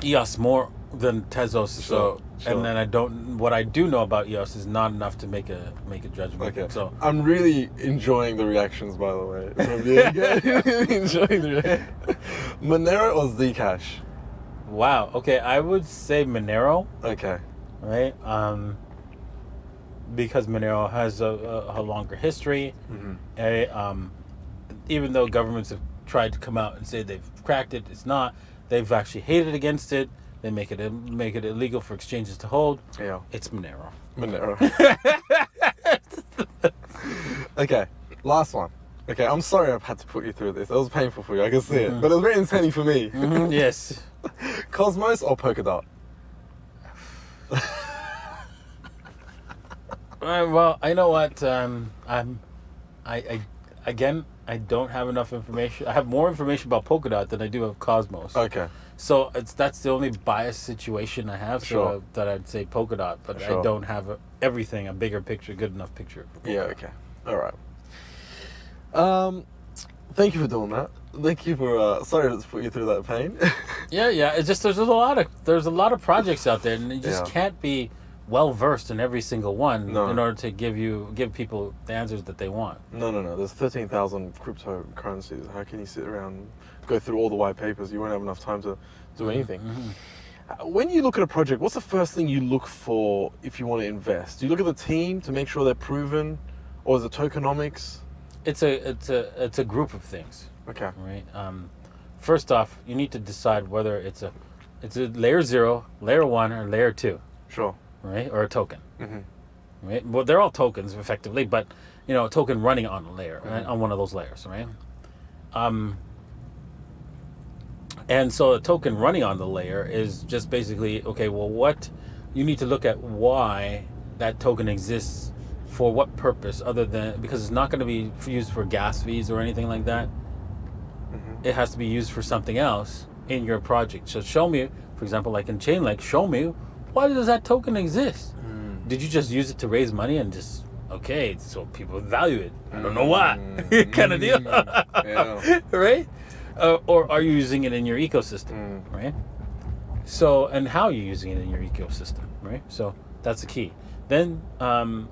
EOS more than Tezos, Sure. and then what I do know about EOS is not enough to make a judgment. Okay. So I'm really enjoying the reactions, by the way. I'm really enjoying the reactions. Monero or Zcash? wow, okay, I would say Monero, Okay. right? Because Monero has a longer history. Even though governments have tried to come out and say they've cracked it, it's not. They've actually hated against it. They make it illegal for exchanges to hold. Yeah. It's Monero. Okay, last one. Okay, I'm sorry I've had to put you through this. It was painful for you, I can see it. But it was very entertaining for me. Yes. Cosmos or Polkadot? Well, I know what. I don't have enough information. I have more information about Polkadot than I do of Cosmos. Okay. So that's the only biased situation I have. Sure. So that I'd say Polkadot, but Sure. I don't have everything, a bigger picture, good enough picture. For Yeah, Polkadot. okay. All right. Thank you for doing that. Thank you for, sorry to put you through that pain. Yeah. It's just there's a lot of projects out there, and you just can't be well versed in every single one in order to give people the answers that they want. No. There's 13,000 cryptocurrencies. How can you sit around and go through all the white papers? You won't have enough time to do anything. When you look at a project, what's the first thing you look for if you want to invest? Do you look at the team to make sure they're proven, or is it tokenomics? It's a group of things. Okay. Right. First off, you need to decide whether it's a layer 0, layer 1, or layer 2. Sure. Right, or a token. Right. Well, they're all tokens effectively, but a token running on a layer, right? On one of those layers, right? And so a token running on the layer is just basically okay. Well, what you need to look at why that token exists, for what purpose, other than because it's not going to be used for gas fees or anything like that. It has to be used for something else in your project. So show me, for example, like in Chainlink, show me. Why does that token exist? Did you just use it to raise money and just so people value it? I don't know why, kind of deal, right? Or are you using it in your ecosystem, right? So, and how are you using it in your ecosystem, right? So that's the key. Then I'm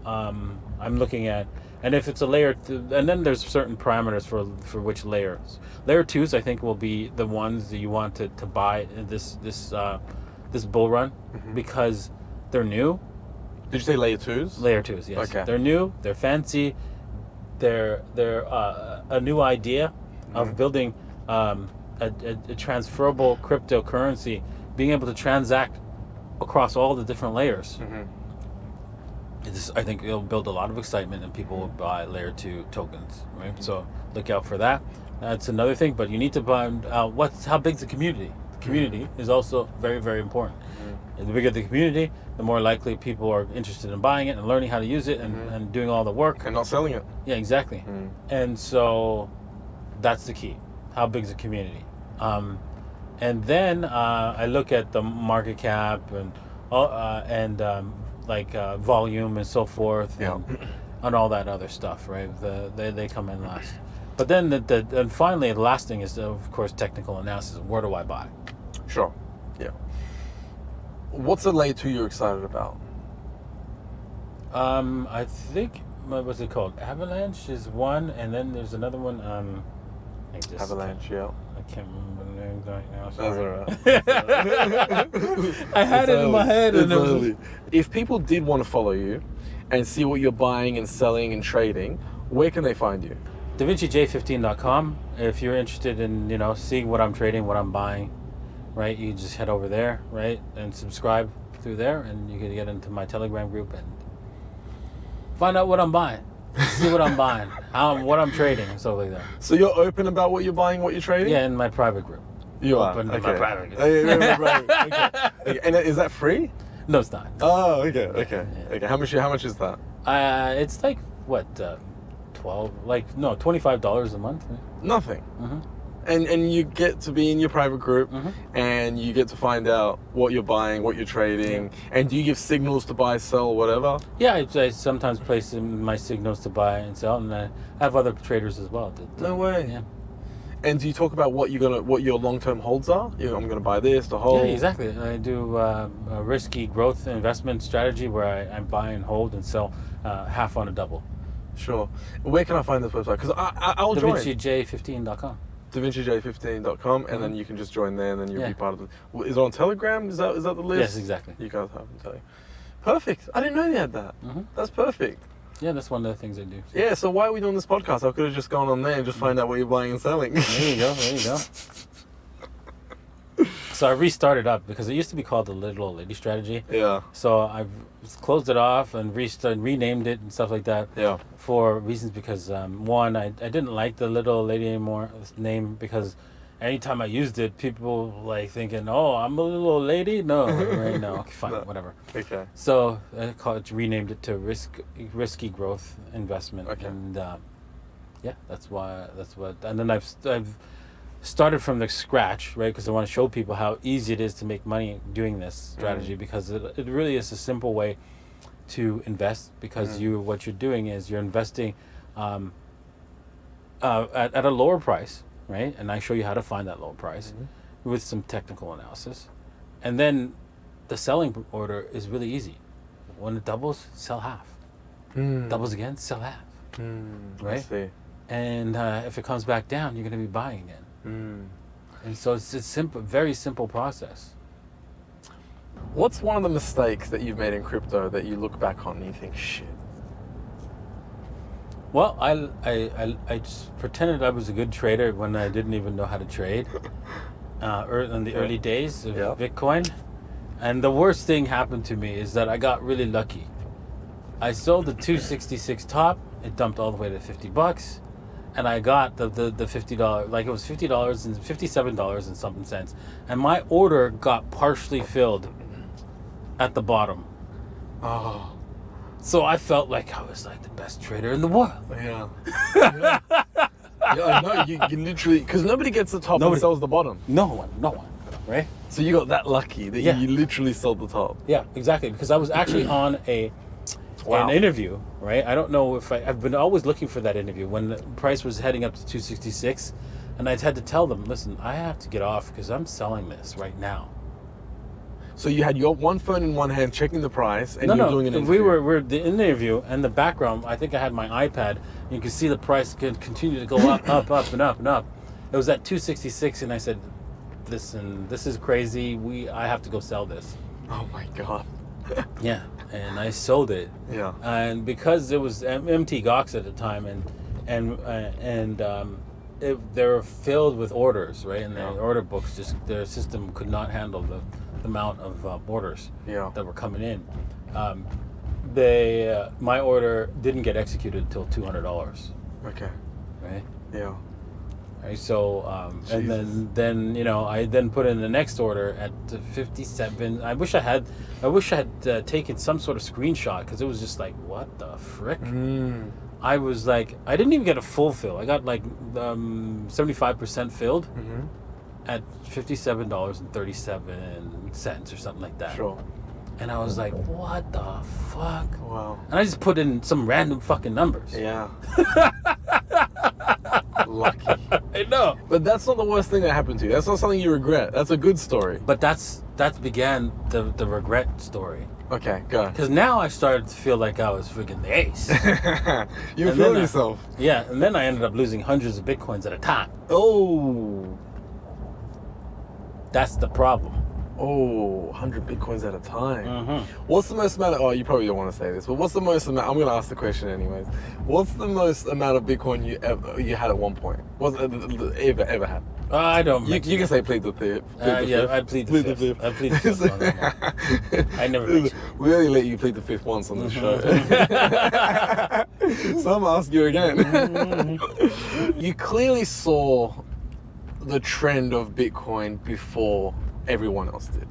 looking at, and if it's a layer, and then there's certain parameters for which layers. Layer 2s, I think, will be the ones that you want to buy this bull run because they're new. Did you say layer 2s? Layer 2s, yes. Okay. They're new, they're fancy, they're a new idea of building a transferable cryptocurrency, being able to transact across all the different layers. I think it'll build a lot of excitement and people will buy layer 2 tokens, right? So look out for that. That's another thing, but you need to find out how big's the community. The community is also very, very important. And the bigger the community, the more likely people are interested in buying it and learning how to use it and doing all the work. And not selling it. Yeah, exactly. And so that's the key. How big is the community? And then I look at the market cap and volume and so forth, and all that other stuff, right? They come in last. But then and finally the last thing is, of course, technical analysis. Where do I buy? Sure. Yeah. What's a layer 2 you're excited about? I think, what's it called? Avalanche is one, and then there's another one. Avalanche, yeah. I can't remember the name right now. That's alright. I had it in my head. If people did want to follow you and see what you're buying and selling and trading, where can they find you? DaVinciJ15.com. If you're interested in, seeing what I'm trading, what I'm buying, right, you just head over there, right, and subscribe through there, and you can get into my Telegram group and find out what I'm buying, see what I'm buying, what I'm trading, and stuff like that. So you're open about what you're buying, what you're trading? Yeah, in my private group. You are? Open Okay. in my private group. Okay. And is that free? No, it's not. Oh, okay. How much is that? It's like, what, $25 a month. Right? Nothing. And you get to be in your private group, and you get to find out what you're buying, what you're trading, and do you give signals to buy, sell, whatever? Yeah, I sometimes place in my signals to buy and sell, and I have other traders as well. No way. Yeah. And do you talk about what your long-term holds are? I'm gonna buy this to hold. Yeah, exactly. I do a risky growth investment strategy where I buy and hold and sell half on a double. Sure. Where can I find this website? Because I'll join. DaVinciJ15.com. DaVinciJ15.com, and then you can just join there, and then you'll be part of it. Is it on Telegram? Is that the list? Yes, exactly. You guys have on Telegram. Perfect. I didn't know you had that. That's perfect. Yeah, that's one of the things I do. Yeah, so why are we doing this podcast? I could have just gone on there and just find out what you're buying and selling. There you go. So I restarted up because it used to be called the Little Old Lady Strategy. Yeah. So I've closed it off and renamed it and stuff like that. Yeah. For reasons because one, I didn't like the Little Old Lady anymore name because anytime I used it, people like thinking, "Oh, I'm a little old lady." No, right? No, okay, fine, whatever. Okay. So I renamed it to risky growth investment. Okay. And that's what. And then I've started from the scratch, right? Because I want to show people how easy it is to make money doing this strategy because it really is a simple way to invest because what you're doing is you're investing at a lower price, right? And I show you how to find that lower price with some technical analysis. And then the selling order is really easy. When it doubles, sell half. Doubles again, sell half. Right? I see. And if it comes back down, you're going to be buying again. And so it's a very simple process. What's one of the mistakes that you've made in crypto that you look back on and you think, shit? Well, I just pretended I was a good trader when I didn't even know how to trade in the early days of Bitcoin. And the worst thing happened to me is that I got really lucky. I sold the 266 top, it dumped all the way to $50. And I got the $50, like it was $50 and $57 and something cents. And my order got partially filled at the bottom. Oh. So I felt like I was like the best trader in the world. Yeah. I know. You literally, because nobody gets the top and sells the bottom. No one, right? So you got that lucky that you literally sold the top. Yeah, exactly. Because I was actually on an interview, right? I don't know if I've been always looking for that interview when the price was heading up to 266, and I had to tell them, listen, I have to get off because I'm selling this right now. So you had your one phone in one hand checking the price, and you're doing an interview. We were in the interview, and the background, I think I had my iPad, and you could see the price could continue to go up, up, and up, and up. It was at 266, and I said, listen, this is crazy. I have to go sell this. Oh my God. Yeah, and I sold it. Yeah. And because it was empty Gox at the time, they were filled with orders, right? And the order books their system could not handle the amount of orders that were coming in. My order didn't get executed until $200. Okay. Right. Yeah. Right, so and then you know, I then put in the next order at 57. I wish I had taken some sort of screenshot, because it was just like, what the frick? I was like, I didn't even get a full fill. I got like 75% filled at $57.37 or something like that. Sure. And I was like, what the fuck? Wow. And I just put in some random fucking numbers. Yeah. Lucky. I know. But that's not the worst thing that happened to you. That's not something you regret. That's a good story. But that began the regret story. Okay, go. Because now I started to feel like I was freaking the ace. You And feel then yourself. Yeah, and then I ended up losing hundreds of Bitcoins at a time. Oh. That's the problem. Oh, 100 Bitcoins at a time. Mm-hmm. What's the most amount of, oh, you probably don't want to say this, but what's the most amount, I'm going to ask the question anyways. What's the most amount of Bitcoin you had at one point? What's ever had? I don't. You can say plead the fifth. Yeah, I plead the fifth. I plead the fifth on that one. I never mentioned. We only let you plead the fifth once on the show. So I'm gonna ask you again. You clearly saw the trend of Bitcoin before everyone else did.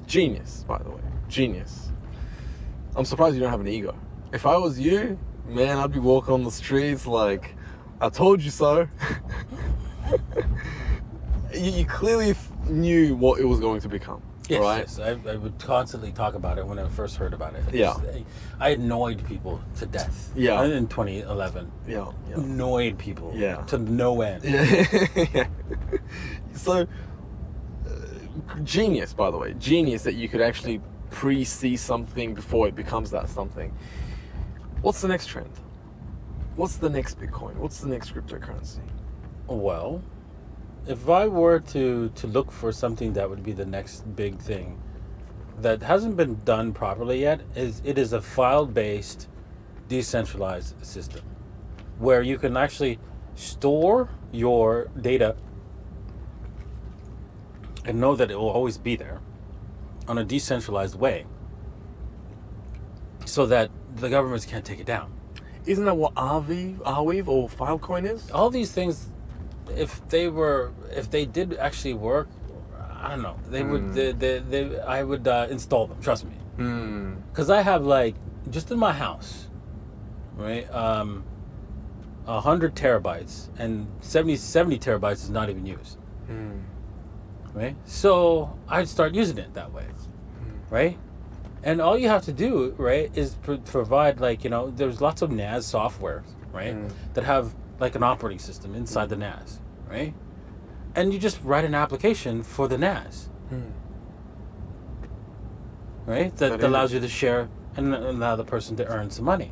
Genius, by the way. Genius. I'm surprised you don't have an ego. If I was you, man, I'd be walking on the streets like, I told you so. You clearly knew what it was going to become, Yes, right? yes. I would constantly talk about it when I first heard about it. Yeah. I annoyed people to death. Yeah. In 2011. Yeah. Annoyed people. Yeah. To no end. Yeah. So, genius, by the way. Genius that you could actually pre-see something before it becomes that something. What's the next trend? What's the next Bitcoin? What's the next cryptocurrency? Well, if I were to look for something that would be the next big thing that hasn't been done properly yet, it is a file-based decentralized system where you can actually store your data and know that it will always be there on a decentralized way so that the governments can't take it down. Isn't that what Arweave or Filecoin is? All these things, if they did actually work, I don't know. They would. I would install them. Trust me. Because I have, like, just in my house, right, 100 terabytes, and 70 terabytes is not even used. Right. So I'd start using it that way. Right. And all you have to do, right, is provide, like, you know, there's lots of NAS software, right, that have like an operating system inside the NAS, right? And you just write an application for the NAS, right? That allows you to share and allow the person to earn some money.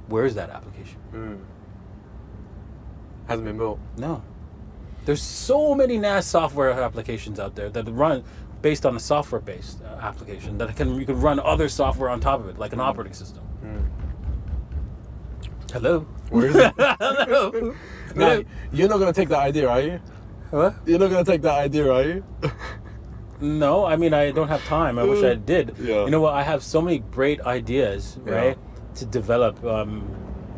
Where is that application? Hasn't been built. No. There's so many NAS software applications out there that run based on a software-based application that you can run other software on top of it, like an operating system. Hello. Where is it? Hello. Now, you're not going to take that idea, are you? What? You're not going to take that idea, are you? No, I mean, I don't have time. I wish I did. Yeah. You know what? I have so many great ideas, right, to develop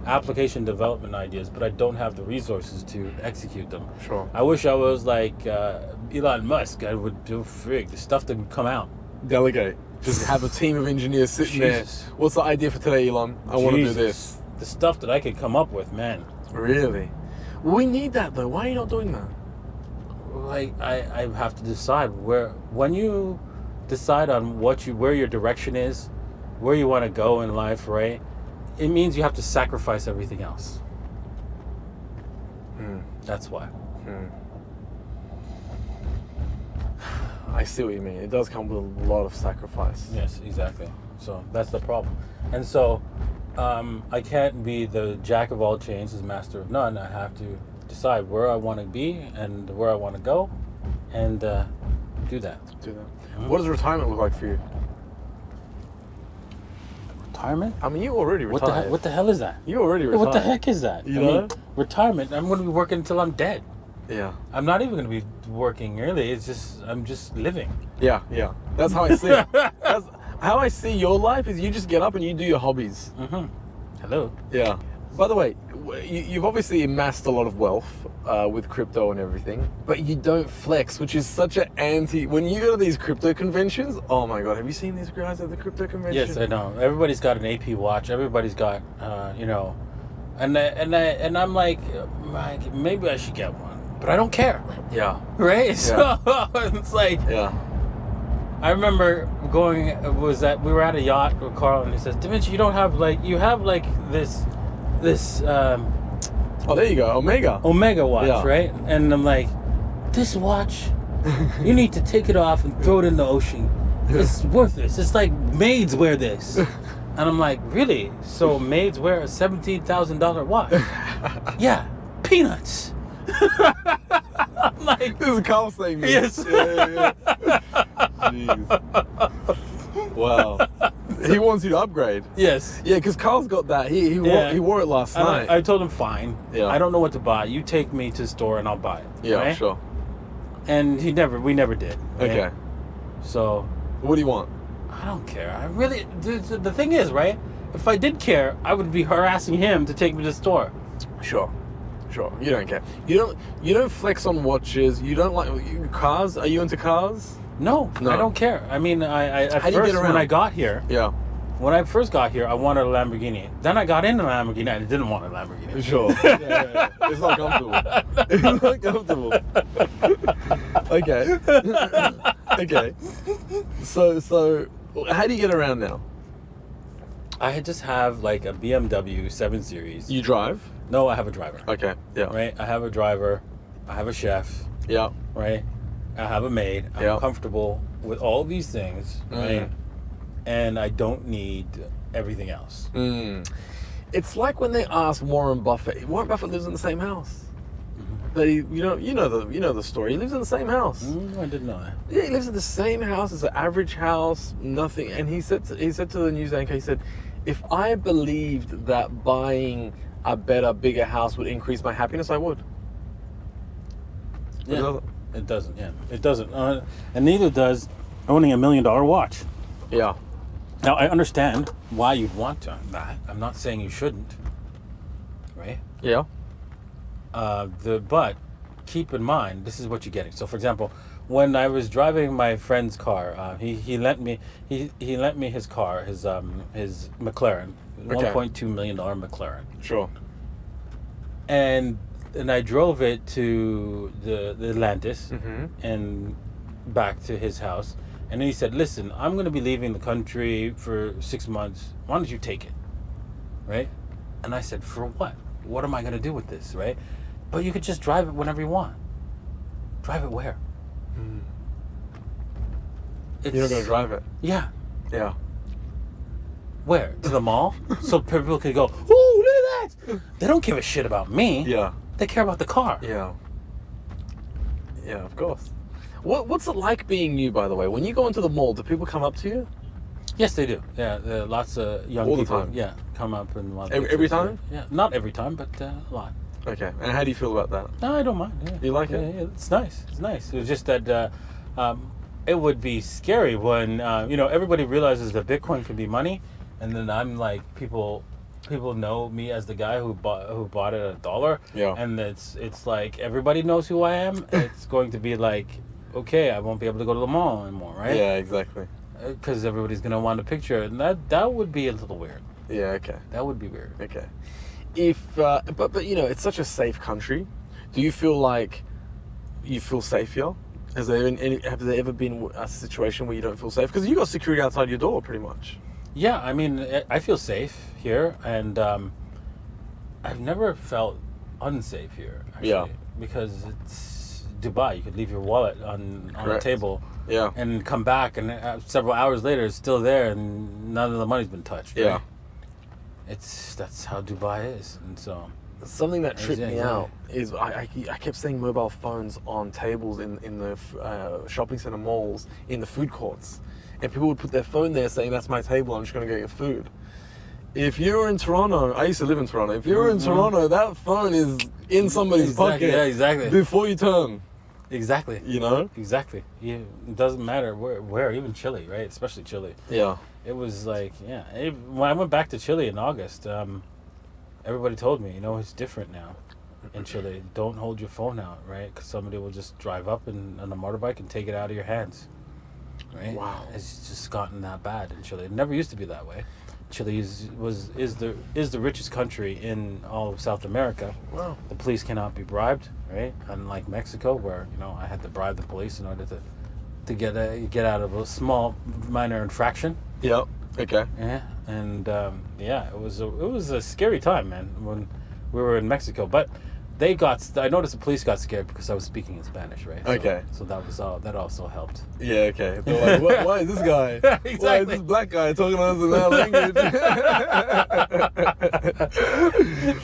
application development ideas, but I don't have the resources to execute them. Sure. I wish I was like Elon Musk. I would do the stuff that would come out. Delegate. Just have a team of engineers sitting Jesus. there. What's the idea for today, Elon? I want to do this. The stuff that I could come up with, man. Really? We need that, though. Why are you not doing that? Like, I have to decide when you decide on where your direction is, where you want to go in life, right? It means you have to sacrifice everything else. That's why. I see what you mean. It does come with a lot of sacrifice. Yes, exactly. So that's the problem. And so I can't be the jack of all trades, as master of none. I have to decide where I want to be and where I want to go, and do that. What does retirement look like for you? Retirement? I mean, you already retired. What the hell is that? You already retired. What the heck is that? You know? Retirement. I'm going to be working until I'm dead. Yeah. I'm not even going to be working really. I'm just living. Yeah. That's how I see it. That's how I see your life is you just get up and you do your hobbies. Hello. Yeah. By the way, you've obviously amassed a lot of wealth with crypto and everything, but you don't flex, which is such an anti. When you go to these crypto conventions, oh my god, have you seen these guys at the crypto convention? Yes, I know. Everybody's got an AP watch. Everybody's got, you know, and I'm like, maybe I should get one, but I don't care. Yeah. Right? Yeah. So it's like, Yeah. I remember we were at a yacht with Carl, and he says, Davinci, you have this Oh, there you go, Omega watch, Yeah. right? And I'm like, this watch, you need to take it off and throw it in the ocean. It's worthless. It's like maids wear this. And I'm like, really? So maids wear a $17,000 watch? Yeah, peanuts. I'm like, This is Carl saying this. yes. Yeah. Jeez. Wow. He wants you to upgrade. Yes. Yeah, because Carl's got that. He wore it last And night. I told him, fine. Yeah. I don't know what to buy. You take me to the store and I'll buy it. Yeah, right? sure. And we never did. right? Okay. So What do you want? I don't care. I really, the thing is, right? If I did care, I would be harassing him to take me to the store. Sure. You don't care. You don't flex on watches. You don't like cars. Are you into cars? No, I don't care. I mean, at How do you get first around? when I got here, Yeah. when I first got here, I wanted a Lamborghini. Then I got into a Lamborghini. I didn't want a Lamborghini. Sure. Yeah. It's not comfortable. It's not comfortable. Okay. Okay. So how do you get around now? I just have like a BMW 7 Series. You drive? No, I have a driver. Okay. Yeah. Right? I have a driver. I have a chef. Yeah. Right? I have a maid. I'm Yeah. comfortable with all these things. Right? Mm. And I don't need everything else. Mm. It's like when they asked Warren Buffett. Warren Buffett lives in the same house. That you know the story. He lives in the same house. I didn't know that. Yeah, he lives in the same house. It's an average house, nothing. And he said to the news anchor, he said, if I believed that buying a better, bigger house would increase my happiness, I would. But Yeah. It doesn't. Yeah, it doesn't. And neither does owning $1 million watch. Yeah. Now I understand why you'd want to. I'm not saying you shouldn't. Right? Yeah. But keep in mind, this is what you're getting. So, for example, when I was driving my friend's car, he lent me his car, his McLaren, Okay. $1.2 million McLaren, Sure. and I drove it to the Atlantis Mm-hmm. and back to his house, and then he said, "Listen, I'm going to be leaving the country for 6 months. Why don't you take it?" Right? And I said, "For what? What am I going to do with this?" Right? But you could just drive it whenever you want. Drive it where? You're not going to drive it. Yeah. Yeah. Where? To the mall? So people could go, "Oh, look at that!" They don't give a shit about me. Yeah. They care about the car. Yeah. Yeah, of course. What's it like being you, by the way? When you go into the mall, do people come up to you? Yes, they do. Yeah, there are lots of young All the people. time? Yeah, come up and want Every pictures. time? Yeah, not every time, but a lot. Okay. And how do you feel about that? No, I don't mind. Yeah. You like Yeah, it? yeah, it's nice. It's nice. It was just that it would be scary when everybody realizes that Bitcoin can be money, and then I'm like people know me as the guy who bought it at $1. Yeah. And it's like everybody knows who I am. It's going to be like, okay, I won't be able to go to the mall anymore, right? Yeah, exactly. Because everybody's gonna want a picture, and that would be a little weird. Yeah, okay. That would be weird. Okay. If but it's such a safe country. Do you feel like you feel safe here? Have there ever been a situation where you don't feel safe? Because you got security outside your door, pretty much. Yeah, I mean, I feel safe here, and I've never felt unsafe here. Actually, Yeah. because it's Dubai. You could leave your wallet on a Correct. table, Yeah. and come back, and several hours later, it's still there, and none of the money's been touched. Yeah. Right? That's how Dubai is, and so. Something that tripped me Exactly. out is I kept seeing mobile phones on tables in the shopping center malls in the food courts, and people would put their phone there saying, "That's my table. I'm just going to get your food." If you're in Toronto, I used to live in Toronto. If you're in Toronto, that phone is in somebody's Exactly, pocket. yeah, exactly. Before you turn, Exactly. you know. Exactly. It doesn't matter where, even Chile, right? Especially Chile. Yeah. It was like, when I went back to Chile in August, everybody told me, it's different now in Chile. Don't hold your phone out, right? Because somebody will just drive up on a motorbike and take it out of your hands, right? Wow. It's just gotten that bad in Chile. It never used to be that way. Chile is the richest country in all of South America. Wow. The police cannot be bribed, right? Unlike Mexico, where I had to bribe the police in order to get out of a small minor infraction. Yep. Okay. Yeah, and it was a scary time, man, when we were in Mexico. But I noticed the police got scared because I was speaking in Spanish, right? Okay. So that also helped. Yeah, okay. They're like, why is this guy? Exactly. Why is this black guy talking to us in our language?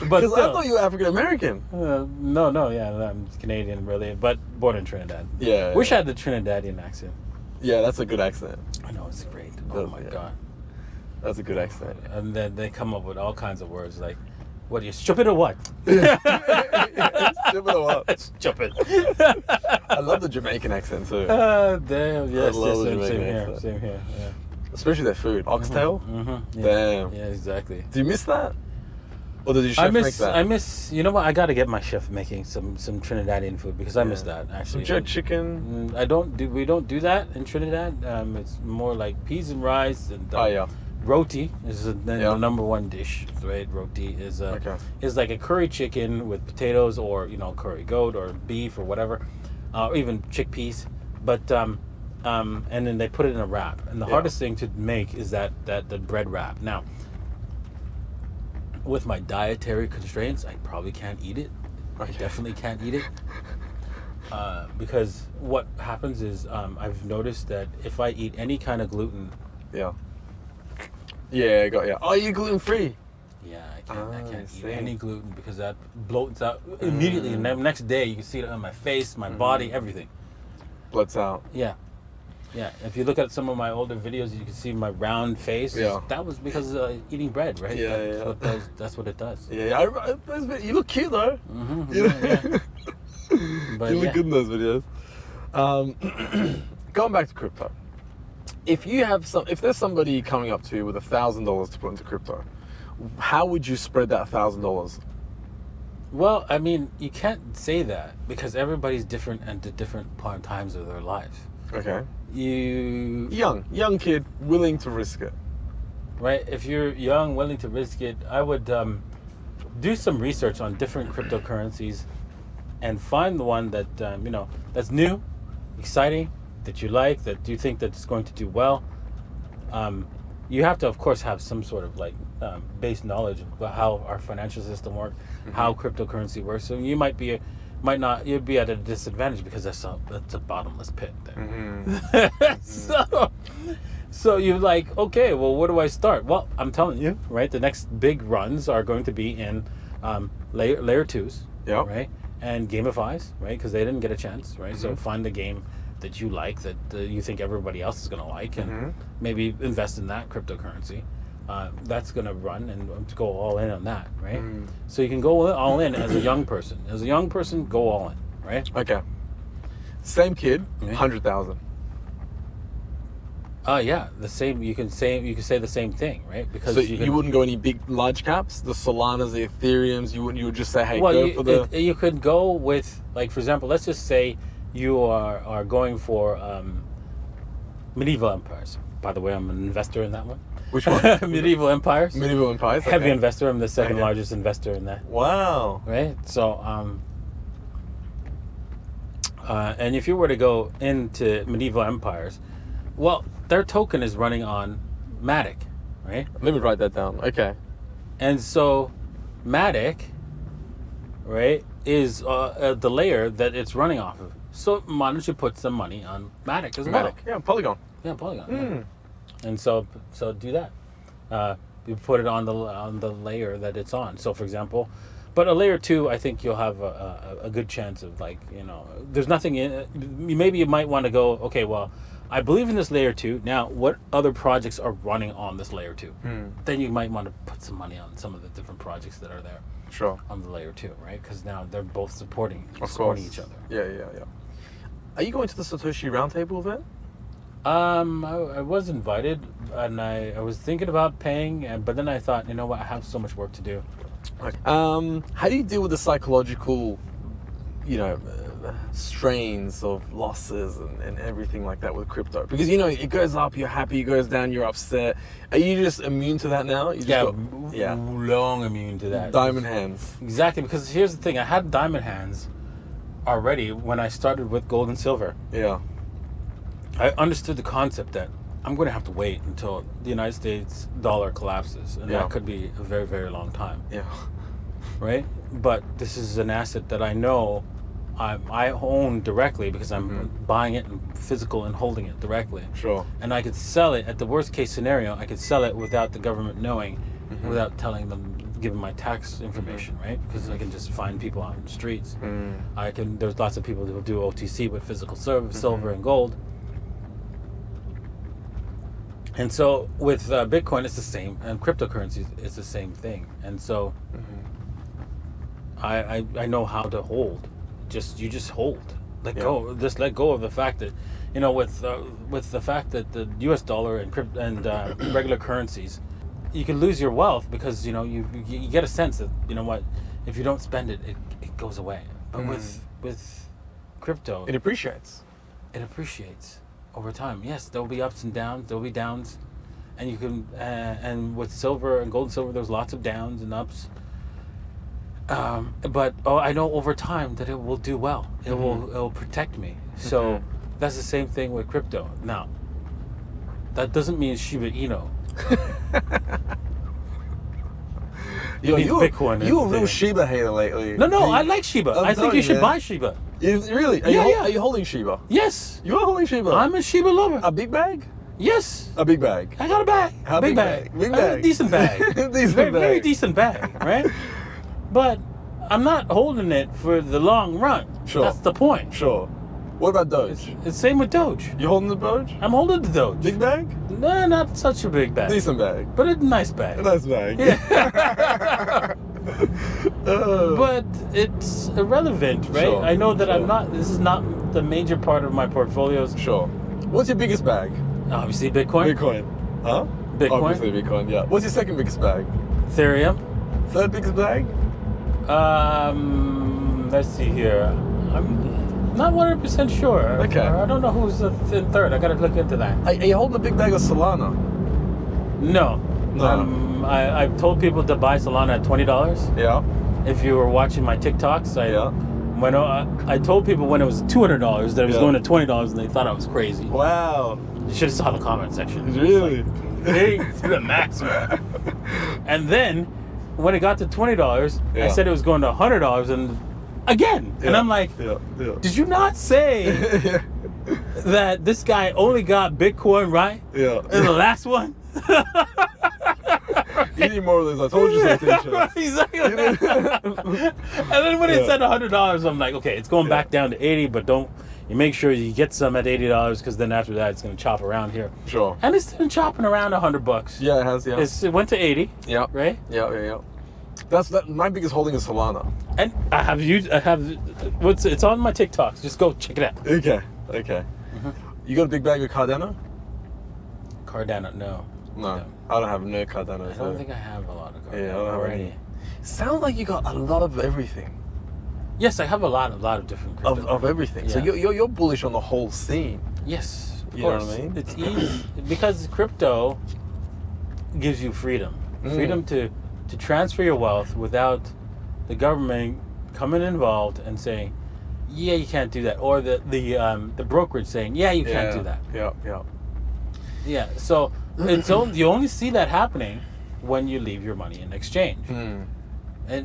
But Because I thought you were African American. no, yeah, I'm Canadian, really, but born in Trinidad. Yeah. Wish I had the Trinidadian accent. Yeah, that's a good accent. I know, it's great. Oh my God. That's a good accent. And then they come up with all kinds of words like, what are you, stupid or what? Stupid or what? Stupid. I love the Jamaican accent too. Damn, yes, love the same Jamaican here, accent. same here, yeah. Especially their food. Oxtail? Mm-hmm. Yeah. Damn. Yeah, exactly. Do you miss that? Or did your chef make that? I miss, you know what, I gotta get my chef making some Trinidadian food because I miss that, actually. Some jerk chicken? We don't do that in Trinidad. It's more like peas and rice and roti is the number one dish, right? Roti is like a curry chicken with potatoes or curry goat or beef or whatever, or even chickpeas. But and then they put it in a wrap. And the hardest thing to make is the bread wrap. Now, with my dietary constraints, I probably can't eat it. I definitely can't eat it. Because what happens is I've noticed that if I eat any kind of gluten, Oh, you're gluten free? Yeah, I can't eat any gluten because that bloats out immediately. And the next day you can see it on my face, my body, everything. Bloats out. Yeah. Yeah, if you look at some of my older videos, you can see my round face. Yeah. That was because of eating bread, right? That's what it does. Yeah, you look cute though. Mm-hmm, Yeah. But you look good in those videos. Going back to crypto. If there's somebody coming up to you with $1,000 to put into crypto, how would you spread that $1,000? Well, I mean, you can't say that because everybody's different and at different times of their life. Okay. Young kid, willing to risk it. Right? If you're young, willing to risk it, I would do some research on different cryptocurrencies and find the one that that's new, exciting, that you like, that you think that's going to do well. You have to, of course, have some sort of base knowledge of how our financial system works, how cryptocurrency works. So you you'd be at a disadvantage because that's a bottomless pit there. So you're like, okay, well, where do I start? Well, I'm telling you, right? The next big runs are going to be in layer twos, right? And gamifies, right? Because they didn't get a chance, right? So find a game that you like, that you think everybody else is going to like, and maybe invest in that cryptocurrency. That's going to run and to go all in on that, right? So you can go all in as a young person. As a young person, go all in, right? Okay. Same kid, 100,000. Yeah, the same. You can say the same thing, right? Because so you wouldn't go any large caps, the Solanas, the Ethereums. You would just say, hey, you could go with, like, for example, let's just say you are going for medieval empires. By the way, I'm an investor in that one. Which one? Medieval empires. Medieval empires. Okay. Heavy investor. I'm the second largest investor in that. Wow. Right. So and if you were to go into medieval empires, well, their token is running on Matic, right? Let me write that down. Okay. And so Matic, right, is the layer that it's running off of. So why don't you put some money on Matic as well? Yeah, Polygon. Yeah, Polygon. Yeah. And so do that. You put it on the layer that it's on. So, for example, but a layer 2, I think you'll have a good chance of, there's nothing in it. Maybe you might want to go, okay, well, I believe in this layer 2. Now, what other projects are running on this layer 2? Then you might want to put some money on some of the different projects that are there. Sure. On the layer 2, right? Because now they're both supporting each other. Yeah. Are you going to the Satoshi Roundtable event? I was invited, and I was thinking about paying, but then I thought, you know what, I have so much work to do. How do you deal with the psychological, strains of losses and everything like that with crypto? Because it goes up, you're happy, it goes down, you're upset. Are you just immune to that now? You just long immune to that. Diamond hands. Exactly, because here's the thing: I had diamond hands already when I started with gold and silver. Yeah. I understood the concept that I'm going to have to wait until the United States dollar collapses, and that could be a very, very long time. Yeah. Right? But this is an asset that I know I own directly because I'm buying it in physical and holding it directly. Sure. And I could sell it at the worst case scenario. I could sell it without the government knowing, without telling them, giving my tax information, right? Because I can just find people out in the streets. There's lots of people who do OTC with physical silver and gold. And so with Bitcoin, it's the same, and cryptocurrencies, it's the same thing. And so I know how to hold. You just hold. Let go. Just let go of the fact that, with the fact that the U.S. dollar and regular currencies, you can lose your wealth because you get a sense that if you don't spend it, it goes away. But with crypto, it appreciates. It appreciates over time. Yes, there will be ups and downs. There will be downs, and you can and with silver and gold and silver, there's lots of downs and ups. But I know over time that it will do well. It will protect me. So that's the same thing with crypto. Now, that doesn't mean Shiba Inu. You're Bitcoin. You're a real Shiba hater lately. No, I like Shiba. I think you should buy Shiba. Really? Are you holding Shiba? Yes. You are holding Shiba? I'm a Shiba lover. A big bag? Yes. A big bag? I got a bag. How big bag? Big bag. A decent bag. Very decent bag, right? But I'm not holding it for the long run. Sure. That's the point. Sure. What about Doge? It's the same with Doge. You holding the Doge? I'm holding the Doge. Big bag? No, not such a big bag. Decent bag. But a nice bag. A nice bag. Yeah. But it's irrelevant, right? Sure, I know that this is not the major part of my portfolios. Sure. What's your biggest bag? Obviously Bitcoin. Bitcoin. Huh? Bitcoin. Obviously Bitcoin, yeah. What's your second biggest bag? Ethereum. Third biggest bag? Let's see here. I'm not 100% sure. Okay. I don't know who's the third. I gotta look into that. Are you holding a big bag of Solana? No. No. I've told people to buy Solana at $20. Yeah. If you were watching my TikToks, I told people when it was $200 that it was going to $20, and they thought I was crazy. Wow. You should have saw the comment section. Really? To the maximum. And then when it got to $20, I said it was going to $100, and again, and I'm like, did you not say that this guy only got Bitcoin right? Yeah. In the last one? You need more of those. I told you so. Exactly. And then when it said $100, I'm like, okay, it's going back down to 80, but you make sure you get some at $80 because then after that it's going to chop around here. Sure. And it's been chopping around $100. Yeah, it has. Yeah. It went to 80. Yeah. Right. Yeah. That's my biggest holding is Solana. And it's on my TikToks. Just go check it out. Okay. You got a big bag of Cardano? Cardano, no. No. I don't have no Cardano. I don't think I have a lot of Cardano I don't have already. any. Sounds like you got a lot of everything. Yes, I have a lot of different crypto. Of everything. Yeah. So you're bullish on the whole scene. Yes, of you course. know what I mean? It's easy because crypto gives you freedom. Freedom to transfer your wealth without the government coming involved and saying, yeah, you can't do that, or the brokerage saying, yeah, you can't do that. Yeah. So you only see that happening when you leave your money in exchange, and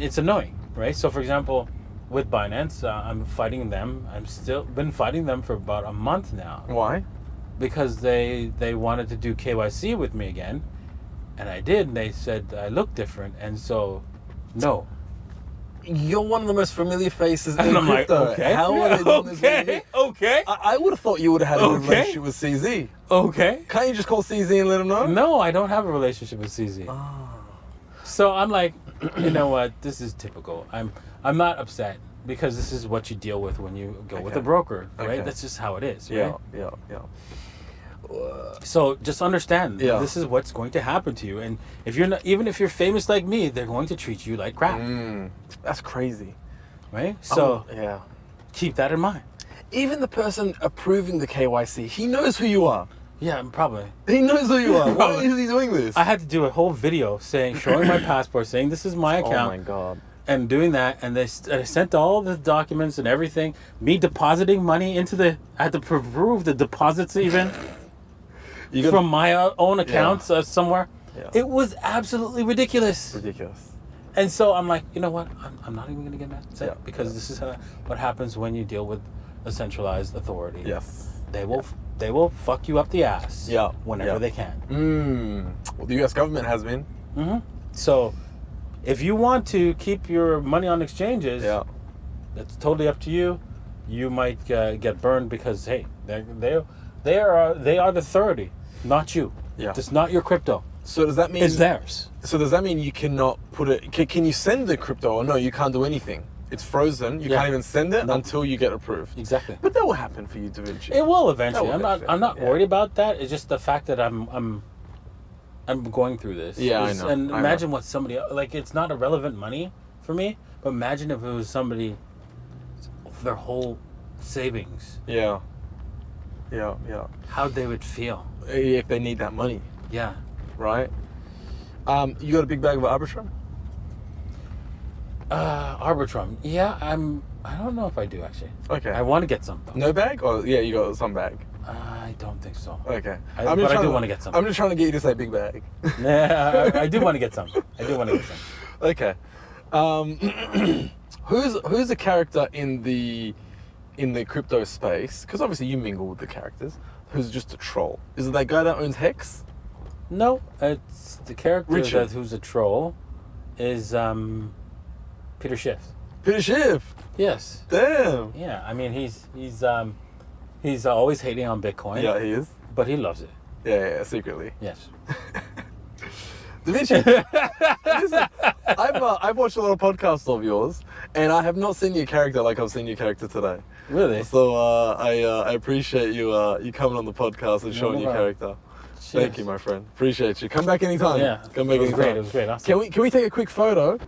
it's annoying, right? So, for example, with Binance, I'm fighting them. Been fighting them for about a month now. Why? Because they wanted to do KYC with me again. And I did, and they said I look different, and so, no. You're one of the most familiar faces and in I'm crypto. Like, okay. How are they doing this with you? Okay. I would have thought you would have had a good relationship with CZ. Okay. Can't you just call CZ and let him know? No, I don't have a relationship with CZ. Oh. So I'm like, you know what? This is typical. I'm not upset because this is what you deal with when you go with a broker, right? That's just how it is, right? Yeah. So just understand, Yeah. this is what's going to happen to you. And if you're not, even if you're famous like me, they're going to treat you like crap, That's crazy. right? So yeah. keep that in mind. Even the person approving the KYC, he knows who you are. Yeah, probably. He knows who you are. Why is he doing this? I had to do a whole video showing my passport, saying this is my account. Oh my God. And doing that, and they sent all the documents and everything. Me depositing money into I had to prove the deposits even from my own accounts somewhere. Yeah. It was absolutely ridiculous. Ridiculous. And so I'm like, you know what? I'm not even going to get mad at it, because Yeah. this is what happens when you deal with a centralized authority. Yes. They will fuck you up the ass. Yeah. Whenever Yeah. they can. Well, the U.S. government has been. So, if you want to keep your money on exchanges, that's totally up to you. You might get burned because hey, they are the authority, not you. Yeah. It's not your crypto. So does that mean It's theirs. So does that mean you cannot put it? Can you send the crypto or no? You can't do anything. It's frozen. You can't even send it until you get approved. Exactly. But that will happen for you, Davinci. It will eventually. That will I'm not eventually, worried about that. It's just the fact that I'm going through this. Yeah, I know. And I imagine know. what somebody like. It's not irrelevant money for me, but imagine if it was somebody, their whole savings. Yeah. How they would feel. If they need that money, Yeah. right? You got a big bag of Arbitrum? Arbitrum. Yeah, I don't know if I do actually. Okay. I want to get some. Though. No bag? Or yeah, you got some bag. I don't think so. Okay. But I do want to get some. I'm just trying to get you to say big bag. Yeah, I do want to get some. Okay. Who's a character in the crypto space? Because obviously you mingle with the characters. Who's just a troll? Is it that guy that owns Hex? No, it's the character Richard. who's a troll is Peter Schiff. Peter Schiff. Yes. Damn. Yeah, I mean he's always hating on Bitcoin. Yeah, he is. But he loves it. Yeah, secretly. Yes. Davinci, listen, I've watched a lot of podcasts of yours, and I have not seen your character like I've seen your character today. Really? So I appreciate you coming on the podcast and showing your character. Cheers. Thank you, my friend. Appreciate you. Come back anytime. Yeah. Come back It was anytime. great. It was great. Awesome. Can we take a quick photo?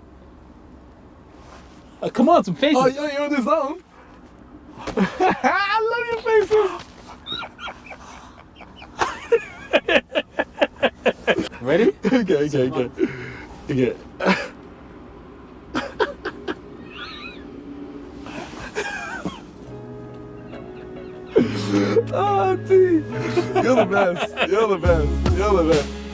Come on, some faces. Oh, you want to do something? I love your faces. Ready? Okay. Oh, T. You're the best.